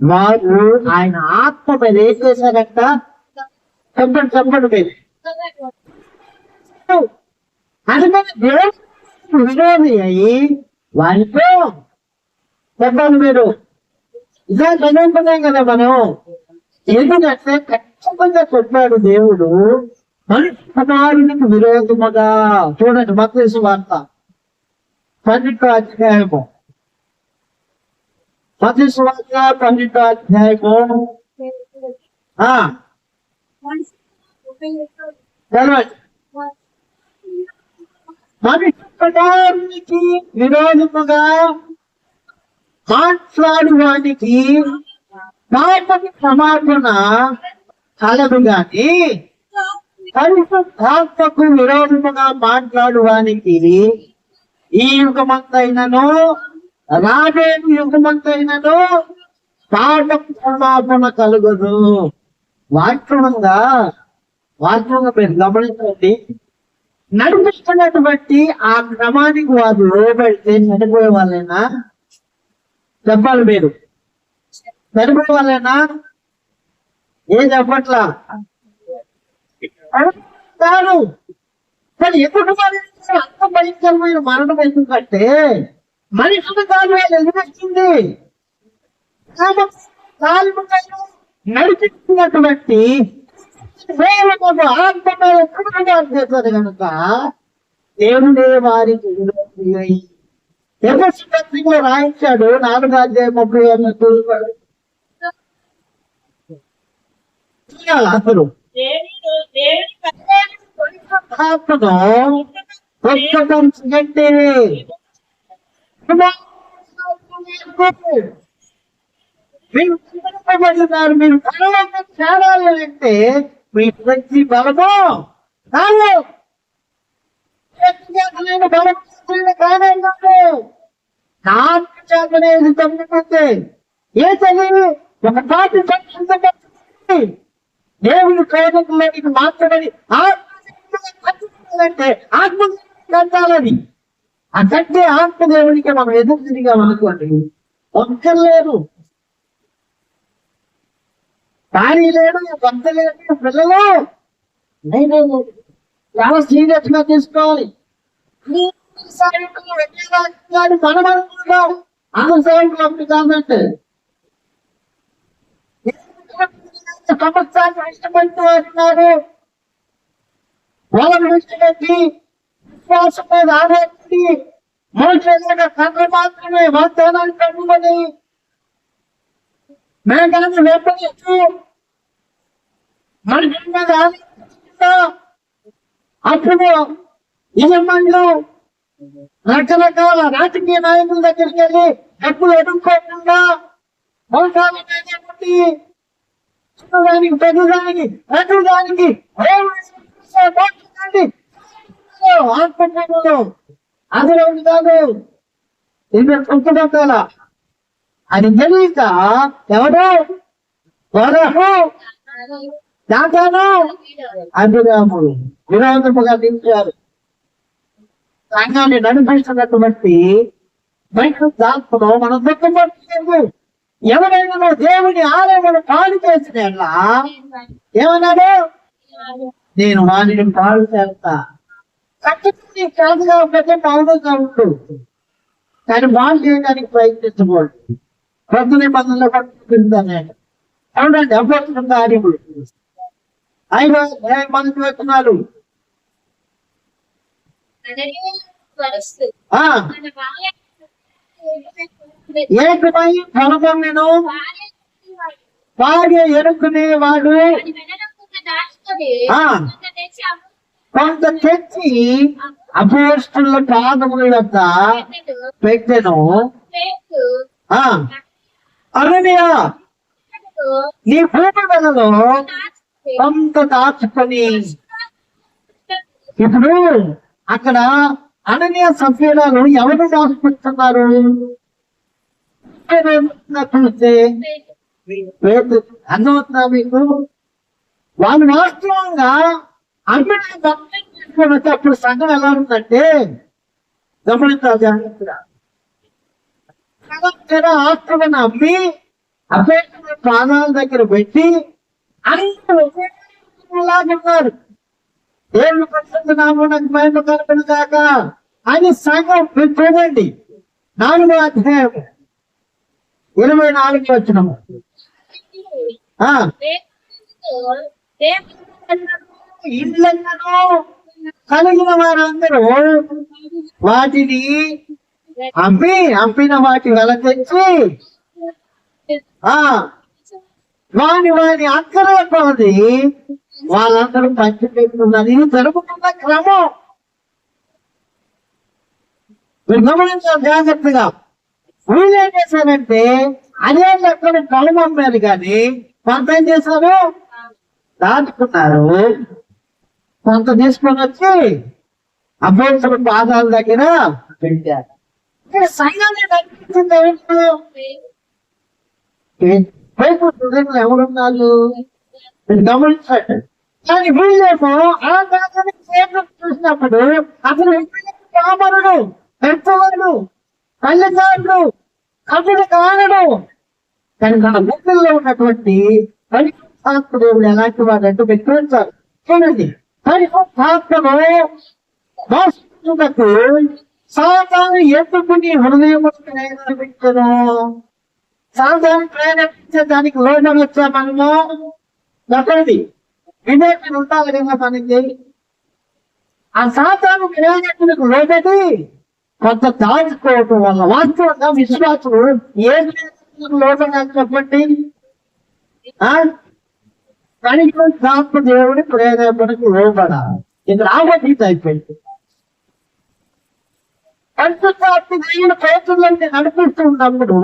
వారు ఆయన ఆత్మ మీద ఏం చేశారంట, చెప్పండి మీరు. అందుకని దేవుడు విరోధి అయ్యి వారితో చెప్పండి మీరు. ఇదే చదువుకున్నాం కదా మనం. ఎందుకంటే ఖచ్చితంగా చెప్పాడు దేవుడు, మనుషునికి విరోధముగా. చూడండి మత్తయి సువార్త 12వ అధ్యాయము, మత్తయి సువార్త 12వ అధ్యాయము మనుషునికి విరోధముగా మాట్లాడువానికి మాటకి క్షమాపణ కలదు గాని పరిశుద్ధాత్మకు విరోధముగా మాట్లాడువానికి ఈ యుగమంతైనను రాబోయే యుగమంతైనను పాఠం క్షమాపణ కలుగదు. వాస్తవంగా మీరు గమనించండి, నడిపిస్తున్నటువంటి ఆ క్రమానికి వారు లోబడితే చనిపోయే వాళ్ళైనా, చెప్పాలి మీరు, చనిపోయే వాళ్ళైనా ఏం చెప్పట్లా. కాదు. మరి ఎందుకు మరణించారు? అంత భయంకరమైన మరణం ఎందుకంటే మనుషుల కాలు ఎదురొచ్చింది. నడిపించినటువంటి ఆత్మ చేశారు కనుక దేవుడే వారికి పత్రికలో రాయించాడు 4:36 అసలు పుస్తకంటే మీరు మీరు బలంగా చేరాలి అంటే మీ ప్రతి బలము బలం కాదు. నాకు చేతనేది తమ్ముకుంటే ఏ తల్లి ఒక పాటి దేవుని ప్రేమకులోనికి మాత్రమని ఆత్మ ఆత్మ కంటాలని అదంటే ఆత్మదేవునికి మనం ఎదురు తిరిగామనుకోండి ఒక్కర్లేరు, భార్య లేడు, భర్త లేడు, పిల్లలు నేను చాలా సీరియస్ గా తీసుకోవాలి. మనం అనుకుంటాం అందరు సైనికులు కాదంటే సంవత్సరాలు ఇష్టపడుతూ వస్తున్నారు. వాళ్ళని విడిచిపెట్టి విశ్వాసం మీద ఆధారపడి మనుషుల తండ్రి మాత్రమే వాగ్దానాన్ని కట్టుకొని మేఘాన్ని వెంబడిస్తూ మనుషుల మీద ఆధారపడుతుందా అప్పుడు యజమానులు రకరకాల రాజకీయ నాయకుల దగ్గరికి వెళ్ళి డబ్బులు అడుక్కోకుండా మోసాలు చిన్నదానికి పెద్దదానికి ప్రతిదానికి ఆత్మలో అందులో కాదు ఇంకొకల అది తెలియక ఎవరు వరహు దాతాను అభిరాముడు విరోధముగా దించారు. సంఘాన్ని నడిపిస్తున్నటువంటి బయట దాంట్లో మనం దుఃఖపడుతుంది. ఎవరైనా దేవుని ఆలయమును పాడు చేసిన ఏమన్నాడు? నేను వారిని పాడు చేస్తా. ఖచ్చితంగా కాదుగా పెద్ద పౌరుగా ఉండు, కానీ బాగు చేయడానికి ప్రయత్నించకూడదు. కొత్త నిబంధనలు పట్టుకుంటాను అవునండి. అభ్యర్థులు కార్యములు 5 మంది వస్తున్నారు. ఏకమై ఫలమొందెను, భార్య ఎరుకునేవాడు కొంత తెచ్చి అపోస్తుల పాదముల వద్ద పెట్టెను. అననీయ నీ భూమి వెలలో కొంత దాచుకొని. ఇప్పుడు అక్కడ అననీయ సభ్యులను ఎవరు దాచుకుంటున్నారు? చూస్తే అర్థమవుతుందా మీకు? వాళ్ళు వాస్తవంగా అమ్మిన భక్తి అప్పుడు సంఘం ఎలా ఉందంటే గమనించాలి జాగ్రత్తగా. ఆస్తులను అమ్మి అపేక్ష ప్రాణాల దగ్గర పెట్టి అందరూ ఏళ్ళు పడుతున్నాము నాకు మైండ్ కలపను కాక అని సంఘం చూడండి. 4వ అధ్యాయం 24 వచనము. ఇళ్ళను కలిగిన వారందరూ వాటిని అమ్మిన వాటి వెల తెచ్చి వాని అక్కడే పోది వాళ్ళందరూ పంచిపెట్టుకున్నారు. ఇది జరుగుతున్న క్రమం మీరు గమనించాలి జాగ్రత్తగా. వీళ్ళు ఏం చేశారంటే అదే లెక్కలు పొలం అమ్మారు కానీ కొంత ఏం చేశారు? దాచుకున్నారు. కొంత తీసుకొని వచ్చి అభ్యర్థుల పాదాల దగ్గర పెట్టారు. సంఘాన్ని నడిపించింది ఎవరున్నారు గమనించండి. కానీ వీళ్ళేమో ఆ దాన్ని చూసినప్పుడు అసలు పామరుడు, పెద్దవాడు, పల్లెదారుడు, కవిడు కానడు. కానీ మన గుండెల్లో ఉన్నటువంటి పరిశుద్ధాత్మ దేవుడు ఎలాంటి వాడు అంటూ పెట్టుకుంటారు. చూడండి పరిశుద్ధాత్మను మోసమునకు సాతాను ఎందుకు నీ హృదయం ప్రేరేపించను? సాతాను ప్రేరేపించే దానికి లోనవచ్చా మనము? ఒకటి వివేకం ఉండాలి కదా మనకి. ఆ సాతాను ప్రేరేపణకు లోబడి కొంత దాచుకోవటం వల్ల వాస్తవంగా విశ్వాసులు ఏం లోపల చెప్పండి. పరిశుద్ధాత్మ దేవుడి ప్రేరేపణకు లోబడాలి. ఇక్కడ ఆగీత అయిపోయింది. పరిశుద్ధాత్మ దేవుడు పేతులంటే నడిపిస్తూ ఉన్నప్పుడు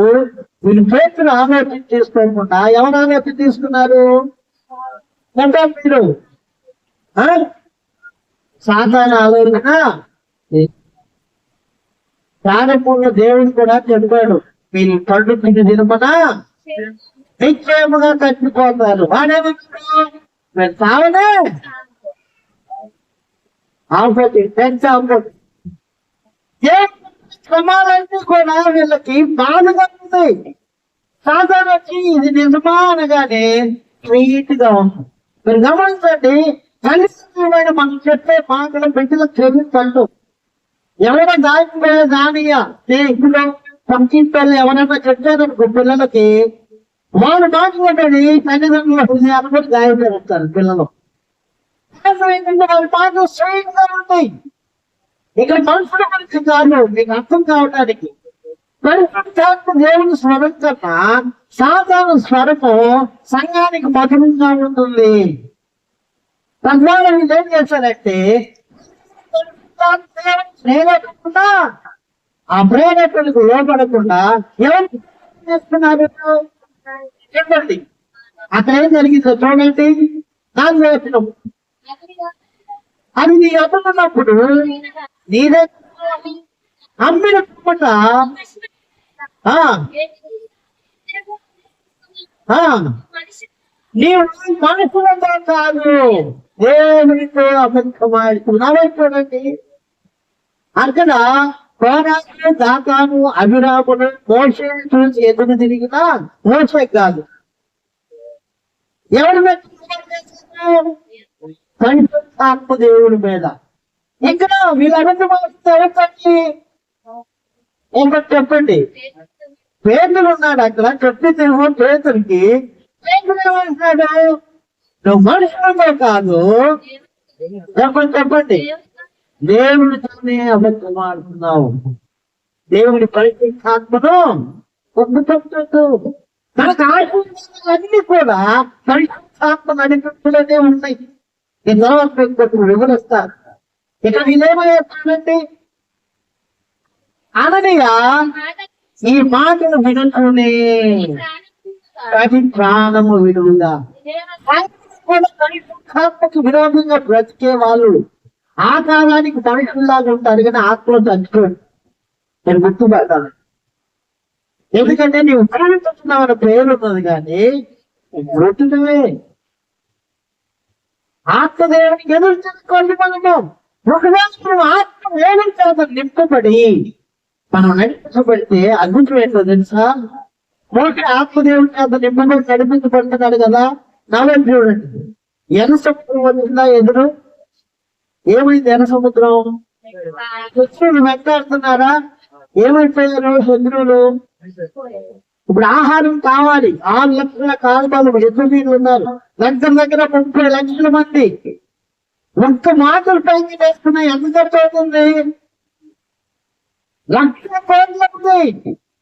వీళ్ళు పేతులు ఆలోచన చేసుకోకుండా ఎవరు ఆలోచన తీసుకున్నారు అంటే మీరు సాధారణ ఆలోచన. ప్రారంభంలో దేవుడు కూడా చెప్పాడు, మీరు పండు తిని తినమనా నిశ్చయముగా చచ్చిపోతారు. వాడేమో సావనే ఆపోజిట్ ఆపోజిట్. శ్రమాలన్నీ కూడా వీళ్ళకి బాధగా ఉంటాయి. సాధారణ వచ్చి ఇది నిజమా అనగానే స్వీట్ గా ఉంటుంది. మీరు గమనించండి, కలిసిమైన మనం చెప్పే మాటలు బిడ్డలకు చెల్లించండు. ఎవరైనా దాచిపోయే దానియ ఇప్పుడు పంకింపల్లి ఎవరైనా చెప్పారనుకో పిల్లలకి, వాళ్ళు మాట్లాడేది తల్లిదండ్రుల హృదయాలు కూడా గాయపరుస్తారు పిల్లలు. వాళ్ళ మాటలు స్వీట్ గా ఉంటాయి. ఇక్కడ మనుషుల గురించి కాదు, మీకు అర్థం కావడానికి. పరిశుద్ధాత్మ దేవుని స్వరం కన్నా సాధారణ స్వరము సంఘానికి మధురంగా ఉంటుంది. తద్వారా వీళ్ళు ఏం చేశారంటే ప్రేరేపకుండా, ఆ ప్రేరేపణకు లోపడకుండా ఎవరు చేస్తున్నారు చెప్పండి. అక్కడ ఏం జరిగిందో చూడండి. నాకు వచ్చిన అది నీ అమ్ముతున్నప్పుడు నీదే అమ్మిన పూట నీవు మనుషులతో కాదు దేవునితో అబద్ధమాడుతున్నావే. చూడండి, అక్కడ పోరాడు దాతాను అభిరామును మోషే చూసి ఎదురు తిరిగినా మోషే కాదు. ఎవరి మీద పరిశుద్ధాత్మ దేవుడి మీద. ఇక్కడ వీళ్ళు అబద్ధమాడుతారండి. ఇంకొకటి చెప్పండి, పేదలు ఉన్నాడు అక్కడ. చెప్పితేమో పేదలకి పేదలు ఏమంటున్నాడు, నువ్వు మనుషులతో కాదు చెప్పండి దేవుడితోనే అబద్ధమాడుతున్నావు. దేవుడి పరిశుద్ధాత్మను పొందుతూ మనకు ఆశీర్వాదాలన్నీ కూడా పరిశుద్ధాత్మ నడిపింపులనే ఉన్నాయి. ఈ తర్వాత వివరిస్తారు. ఇక్కడ వీళ్ళేమయ్యారంటే అననీయ ఈ మాటలు వినుతూనే ప్రాణము విడుగా పరిశుద్ధాత్మకు విరోధంగా బ్రతికే వాళ్ళు ఆ కాలానికి మనుషుల్లాగా ఉంటారు, కానీ ఆత్మలో చచ్చిపోయి నేను గుర్తుపడతాను. ఎందుకంటే నీవు ప్రేమిస్తున్నావు అనే పేరు ఉన్నది, కానీ మృతుడమే. ఆత్మదేవునికి ఎదురు చేసుకోండి. మనము ఒకవేళ ఆత్మ వేడి చేత నింపబడి మనం నడిపించబడితే అద్భుతం ఏంటో తెలుసా? మోసే ఆత్మదేవుడి చేత నింపబడి నడిపించబడుతున్నాడు కదా. నవ్వు చూడండి, ఎన సముద్రం వచ్చిందా ఎదురు? ఏమైంది ఎన సముద్రం? శత్రువులు వెంటాడుతున్నారా? ఏమైపోయారు శత్రువులు? ఇప్పుడు ఆహారం కావాలి. 6 లక్షల కాల్బాలు ఎదురు ఉన్నారు. దగ్గర 30 లక్షల మంది. ఒక్క మాటలు పైకి వేసుకున్నా ఎంత ఖర్చు అవుతుంది? లక్షల కోట్లు అవుతాయి.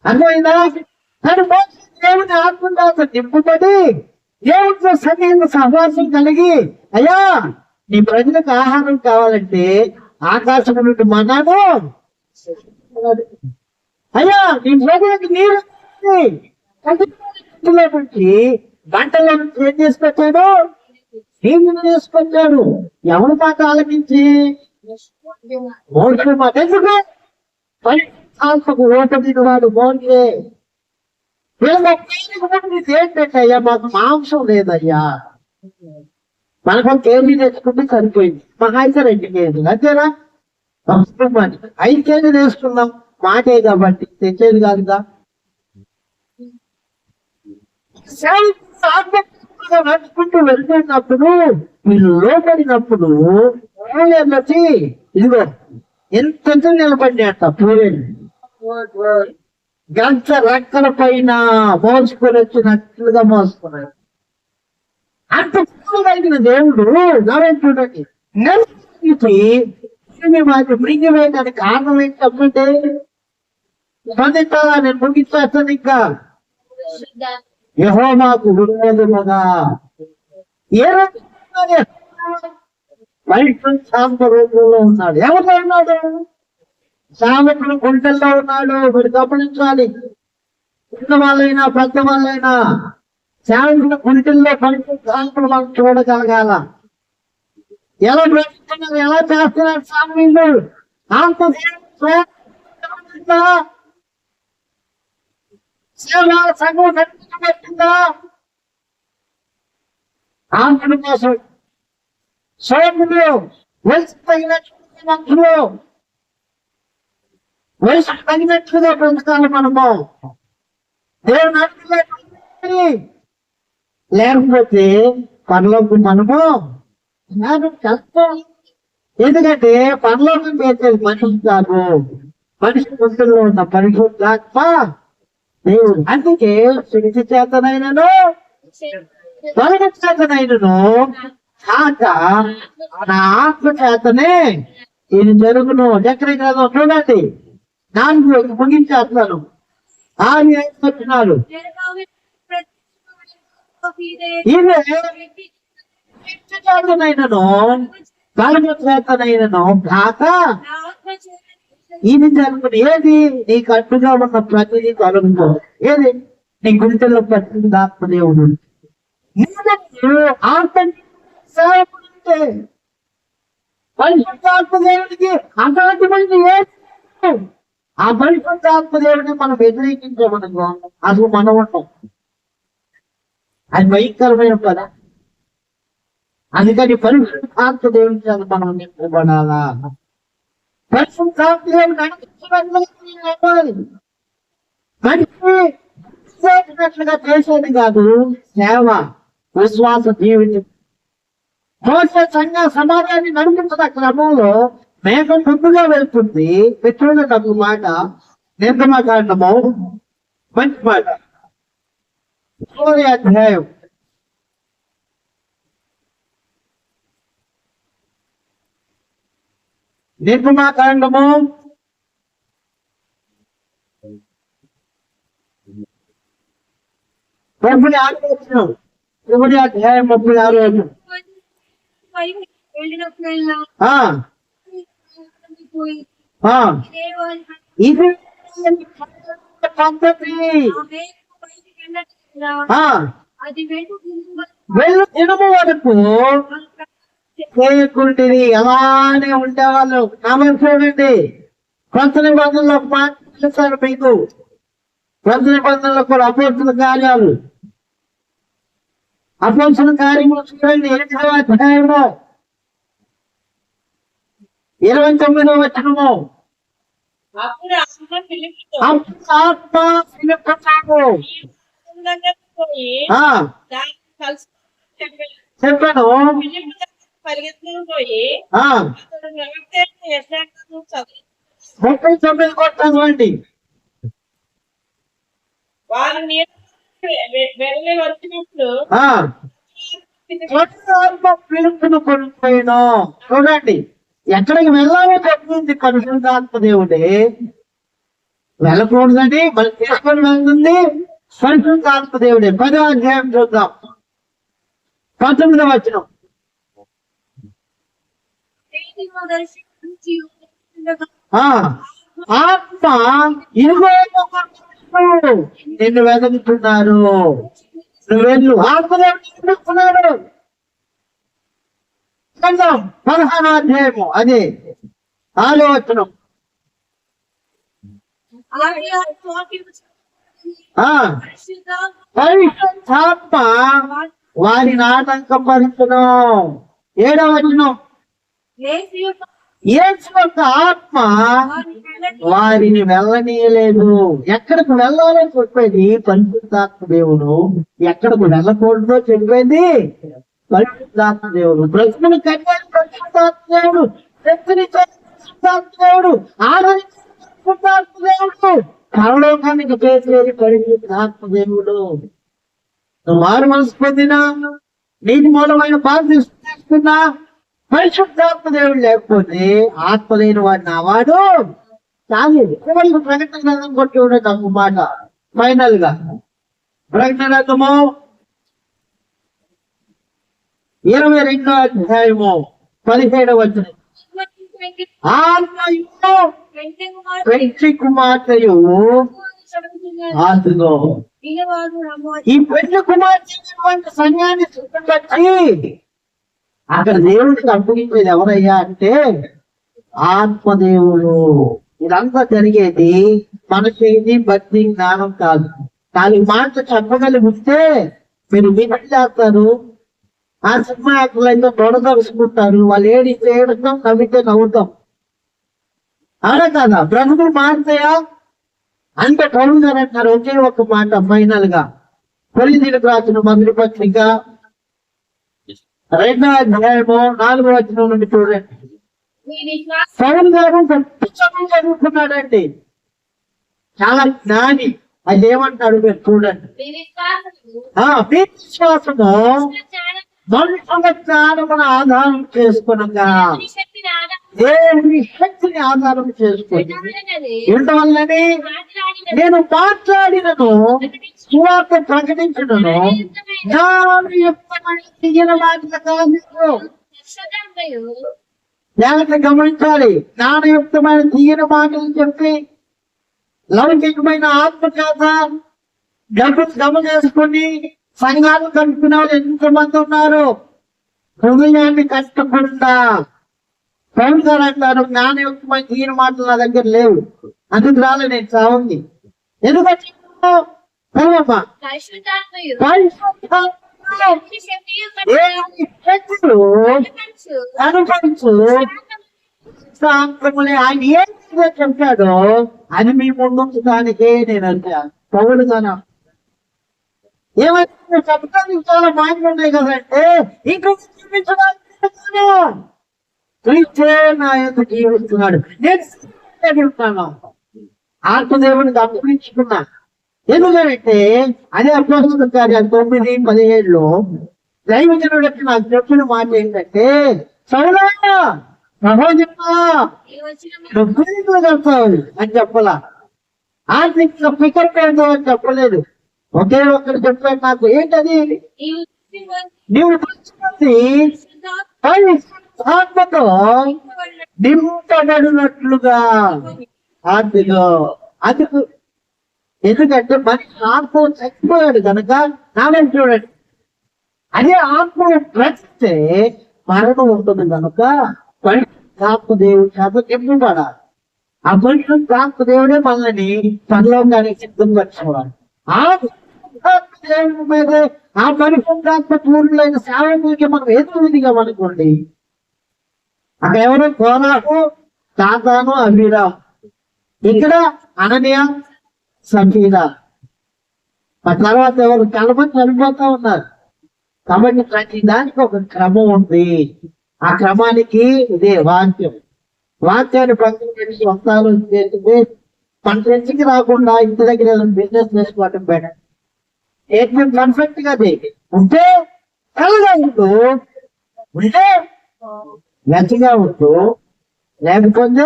అర్థమైందా? కానీ దేవుని ఆత్మదాత నింపుబడి దేవుడితో సరైన సహవాసం కలిగి, అయ్యా నీ ప్రజలకు ఆహారం కావాలంటే ఆకాశం నుండి మన్నాను, అయ్యా నీ ప్రజలకు నీరు నుంచి గంటలో నుంచి ఏం చేసుకొచ్చాడు? నీళ్ళు చేసుకొచ్చాడు. ఎవరి మాట ఆలకించి? మోసే మాట. ఎందుకు? పరిశుద్ధాత్మకు ఓటమిన వాడు మోసే. ఏంటంటే అయ్యా మాకు మాంసం లేదయ్యా, మనకు 1 కేజీ తెచ్చుకుంటే సరిపోయింది. మహా అయితే 2 కేజీలు అంతేనా? 5 కేజీలు వేసుకున్నాం మాటే కాబట్టి తెచ్చేది కాదుగా. నడుచుకుంటూ వెళ్తున్నప్పుడు వీళ్ళు లోపడినప్పుడు పూలేరు వచ్చి ఇదిగో ఎంత నిలబడినట్ట పూలేరు గంట రెక్కల పైన మోసుకొని వచ్చినట్లుగా మోసుకున్నాడు. అంత కలిగిన దేవుడు నరేంద్రుడికి మృంగివేయడానికి కారణం ఏంటి చెప్పండి? స్పందించాలా? నేను ముగించేస్తాను. ఇంకా యెహోవాకు విరోధముగా ఏ రోజు శాంత రూపంలో ఉన్నాడు. ఎవరిలో ఉన్నాడు? సామెతలు గుంటల్లో ఉన్నాడు. మీరు గమనించాలి. చిన్న వాళ్ళైనా పెద్ద వాళ్ళైనా శాంతుల గుంటల్లో శాంతులు మనం చూడగలగాల. ఎలా బ్రతుకుతున్నారు, ఎలా చేస్తున్నారు సామీలు? సంఘం నడిపించబడుతుందా? ఆంధ్రుల కోసం సోములు వయసు తగినట్లు మనుషులు వయసు తగినట్లుగా బ్రతకాలి మనము. దేవుని అడుగులే లేకపోతే పరలోకం మనము కష్టం. ఎందుకంటే పరలోకం చేసేది మనిషి కాదు, మనిషి ముందులో ఉన్న పరిశుద్ధాత్మ దేవుడు. అందుకే శక్తి చేతనైనను తొలగ చేతనైనను కాక నా ఆత్మ చేతనే ఇది జరుగును. చక్ర గ్రంథం చూడండి 4 ముగించేస్తున్నాను. 6 వచ్చినాడు. చేతనైనను తొలగ చేతనైనను కాక ఇది జరుగును. ఏది? నీకు అడ్డుగా ఉన్న ప్రతిదీ తొలగిపో. ఏది? నీ గుంటెల్లో పరిశుద్ధాత్మ దేవుడు పరిశుద్ధాత్మ దేవుడికి అంతమంది ఆ పరిశుద్ధాత్మ దేవుడిని మనం వ్యతిరేకించామనుకో అసలు మనం ఉంటాం. అది భయంకరమైన పద. అందుకని పరిశుద్ధాత్మ దేవుడి చేత మనం నింపబడాలా. పరిశుద్ధాత్మ దేవుడిని అనిపించబడాలి. చేసినట్లుగా చేసేది కాదు, సేవ విశ్వాస జీవితం. మోసే సంఘ సమాజాన్ని నడిపించిన క్రమంలో మేఘం ముందుగా వెళ్తుంది. పెట్టుకున్న నాకు మాట నిర్గమకాండము మంచి మాట 3వ అధ్యాయం నిర్గమకాండము 36 1వ అధ్యాయం 36 ఇది పద్ధతి. వెళ్ళు దినము వరకు చేయకుంటుంది. అలానే ఉండేవాళ్ళు. కాబట్టి చూడండి, కొత్త నిబంధనలో మాట్లాడతారు మీకు. కొత్త నిబంధనలో కూడా అపోస్తుల కార్యాలు, అపోస్తుల కార్యములు చూడండి 8వ అధ్యాయము 29వ వచనము. ఆత్మ ఫిలిప్పుకు చెప్పాను. కొట్టండి పిలుపును కొనుక్కోయినా. చూడండి, ఎక్కడికి వెళ్ళాలో చెప్తుంది పరిశుద్ధాత్మ దేవుడే. వెళ్ళకూడదండి, మళ్ళీ తీసుకొని వెళ్తుంది పరిశుద్ధాత్మ దేవుడే. 10వ అధ్యాయం చూద్దాం 19వ వచనం. ఆత్మ ఇదిగో నిన్ను వెదకుతున్నారు, నువ్వెళ్ళు. ఆత్మదేవుడు 15వ అధ్యాయము అదే 6వ వచనం. పరిశుద్ధాత్మ వారిని ఆటంకపరుచును. 7వ వచనం. యేసు యొక్క ఆత్మ వారిని వెళ్ళనీయలేదు. ఎక్కడికి వెళ్ళాలో చెప్పేది పరిశుద్ధాత్మ దేవుడు, ఎక్కడికి వెళ్ళకూడదో చెప్పేది పరిశుద్ధాత్మ దేవుడు, బ్రతుకుని కట్టాడు పరిశుద్ధాత్మ దేవుడు, శక్తిని పరిశుద్ధాత్మ దేవుడు, ఆదరించే పరిశుద్ధాత్మ దేవుడు, పరలోకానికి చేసేది పరిశుద్ధాత్మ దేవుడు. నువ్వు మారు మనసు పొందినా, నీటి మూలమైన బాధ్యత తీసుకున్నా, పరిశుద్ధాత్మ దేవుడు లేకపోతే ఆత్మ లేని వాడిని వాడు చాలేదు. ప్రకటన గ్రంథం కొట్టి ఉండే నాకు మాట ఫైనల్ గా. ప్రకటన గ్రంథము 22వ అధ్యాయము 17వ వచనం. ఆత్మయు పెంచి కుమార్తెయు ఆత్మలో ఈ పెళ్లి కుమార్తె సంఘాన్ని చుట్టుకొచ్చి అక్కడ దేవుడికి అప్పగించేది ఎవరయ్యా అంటే ఆత్మదేవుడు. ఇదంతా జరిగేది మనకి భక్తి జ్ఞానం కాదు. 4 మాటలు చెప్పగలిగితే మీరు మిగతా చేస్తారు. ఆ సినిమా యాక్టర్లు అయితే తొడదలుచుకుంటారు, వాళ్ళు ఏడితే ఏడుతాం, నవ్వితే నవ్వుతాం. అలా కాదా? బ్రతుకులు మారుతాయా అంటే పౌలు గారు అంటారు ఒకే ఒక మాట ఫైనల్ గా. కొరింథీయులకు రాసిన మొదటి పత్రిక 2వ అధ్యాయము 4వ వచనం నుండి చూడండి. పౌలు గారు పుస్తకం చదువుకున్నాడండి, చాలా జ్ఞాని. అది ఏమంటాడు మీరు చూడండి. మీ విశ్వాసము మనుషుల జ్ఞానమును ఆధారం చేసుకునగా దేవుని శక్తిని ఆధారం చేసుకుని ఎందువల్లనే నేను మాట్లాడినను, సువార్త ప్రకటించినను జ్ఞానయుక్తమైన తీయని మాటలు కాదు. జాగ్రత్త గమనించాలి. జ్ఞానయుక్తమైన తీయని మాటలు చెప్పి లౌకికమైన ఆత్మకథ డబ్బు జమ చేసుకుని సంఘాలు కలుపుకునే వాళ్ళు ఎంతమంది ఉన్నారు. హృదయాన్ని కష్టపడుతా పౌలు గారు అంటారు జ్ఞానయుక్తమైన తీయని మాటలు నా దగ్గర లేవు, అందుకు రాలే నేను చావుంది. ఎందుకంటే అనుభవించు శాంతములే ఆయన ఏం చెప్పాడో అది మీ ముందుంచడానికే నేను అంటాను. పౌలు గారు ఏమైనా చెప్పడానికి చాలా మాటలు ఉన్నాయి కదంటే ఇంకా చూపించడానికి నా యొక్క జీవిస్తున్నాడు. నేను ఆత్మదేవుని గమనించుకున్నా. ఎందుకంటే అదే అపోస్తలుల కార్యాలు 9:17 దైవజనుడికి నాకు చెప్పిన మాట ఏంటంటే సౌలా అని చెప్పలా, ఆర్థిక పికప్ ఏందో అని చెప్పలేదు. ఒకే ఒక్కరు చెప్పాడు నాకు. ఏంటది? నీవు ఆత్మతో నింపబడినట్లుగా ఆత్మలో. అందుకు ఎందుకంటే మనిషి ఆత్మ చచ్చిపోయాడు కనుక నామే చూడండి, అదే ఆత్మ బ్రతికితే మరణం ఉంటుంది కనుక పరిశుద్ధాత్మ దేవుడి చేత నింపబడాలి. ఆ పరిశుద్ధాత్మ దేవుడే మనల్ని పరలోకానికి సిద్ధపరచుకోవాలి. ఆ దేవుడి మీద ఆ పరిశుద్ధాత్మ పూర్ణులైన సేవకులకి మనం ఎదురుదిగా అనుకోండి. అక్కడ ఎవరు? కోరాహు, దాతాను, అబీరాము. ఇక్కడ అననీయ, సఫీరా. ఆ తర్వాత ఎవరు? చాలా మంది చనిపోతా ఉన్నారు. కాబట్టి ప్రతి దానికి ఒక క్రమం ఉంది. ఆ క్రమానికి ఇదే వాక్యం. వాక్యాన్ని పక్కన పెట్టి సొంతాలు చేస్తే మన ఫ్రెండ్స్కి రాకుండా ఇంటి దగ్గర బిజినెస్ చేసుకోవటం బెటర్. ఏం పర్ఫెక్ట్ గా ఉంటే చల్లగా ఉంటూ, ఉంటే గట్టిగా ఉంటూ, లేకపోతే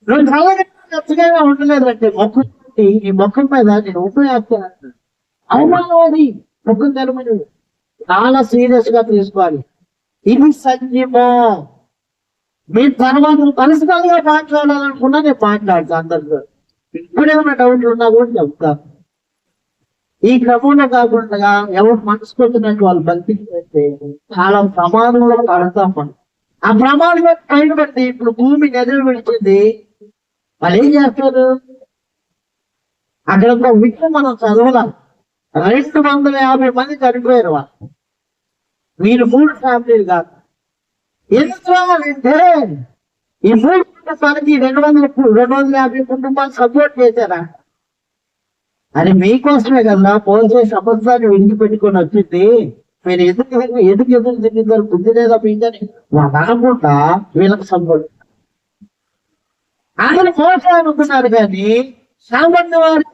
నువ్వు చల్లగా గట్టిగా ఉండలేదంటే మొక్క ఈ మొక్క మీద నేను ఉపయోగిస్తాను. అవమానం అది మొక్క తెరమని చాలా సీరియస్ గా తీసుకోవాలి. ఇది సంజీవం. మీ తర్వాత పర్సనల్ గా మాట్లాడాలనుకున్నా నేను మాట్లాడతాను అందరితో. ఇప్పుడేమన్నా డౌట్లు ఉన్నా కూడా చెప్తాను. ఈ క్రమంలో కాకుండా ఎవరు మనసుకొచ్చినట్టు వాళ్ళు బతికితే చాలా ప్రమాదంలో పడతాం మనం. ఆ ప్రమాదంలో పైన పెడితే ఇప్పుడు భూమి నెదలు విడిచింది, వాళ్ళు ఏం చేస్తారు? అక్కడ ఒక విషయం మనం చదవలేం. 250 మంది చనిపోయారు వాళ్ళు. వీళ్ళు 3 ఫ్యామిలీలు కాదు. ఎందుకు అంటే ఈ 3 కుటుంబాలకి 250 కుటుంబాలు సపోర్ట్ చేశారా? అని మీకోసమే కదా పోసే సమస్యని విడిచిపెట్టుకొని వచ్చింది. మీరు ఎదురు తిరుగుతారు, బుద్ధి లేదా మీకని వాళ్ళు అనుకుంటా వీళ్ళకి సంబంధం. ఆయన మోసం అనుకున్నారు కానీ సామాన్య వారు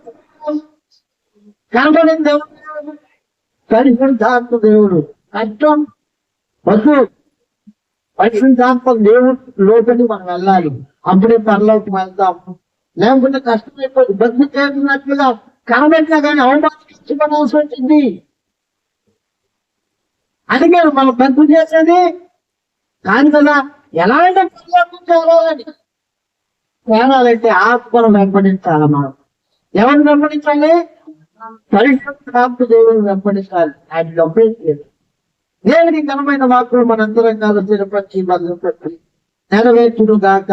కనబడింది ఎవరు? పరిశుద్ధాత్మ దేవుడు. కష్టం వద్దు, పరిశుద్ధాత్మ దేవుడు లోపలికి మనం వెళ్ళాలి, అప్పుడే పరలోకి వెళ్తాం. లేకపోతే కష్టమైపోయి బస్సు చేస్తున్నట్లుగా కనబెట్టినా కానీ అవమానించుకోవాల్సి వచ్చింది. అందుకే మనం బస్సు చేసేది కాదు కదా. ఎలాంటి పరలోకం చేరాలని చేరాలంటే ఆత్మను వెంబడించాలి. మనం ఎవరిని వెంబడించాలి? పరిశుద్ధాత్మ దేవుని వెంబడించాలి. ఆయన వెంబడించలేదు. దేవుని ఘనమైన వాక్కులు మనందరం కాదు స్థిరపరిచి భద్రపరిచి నెరవేర్చును గాక.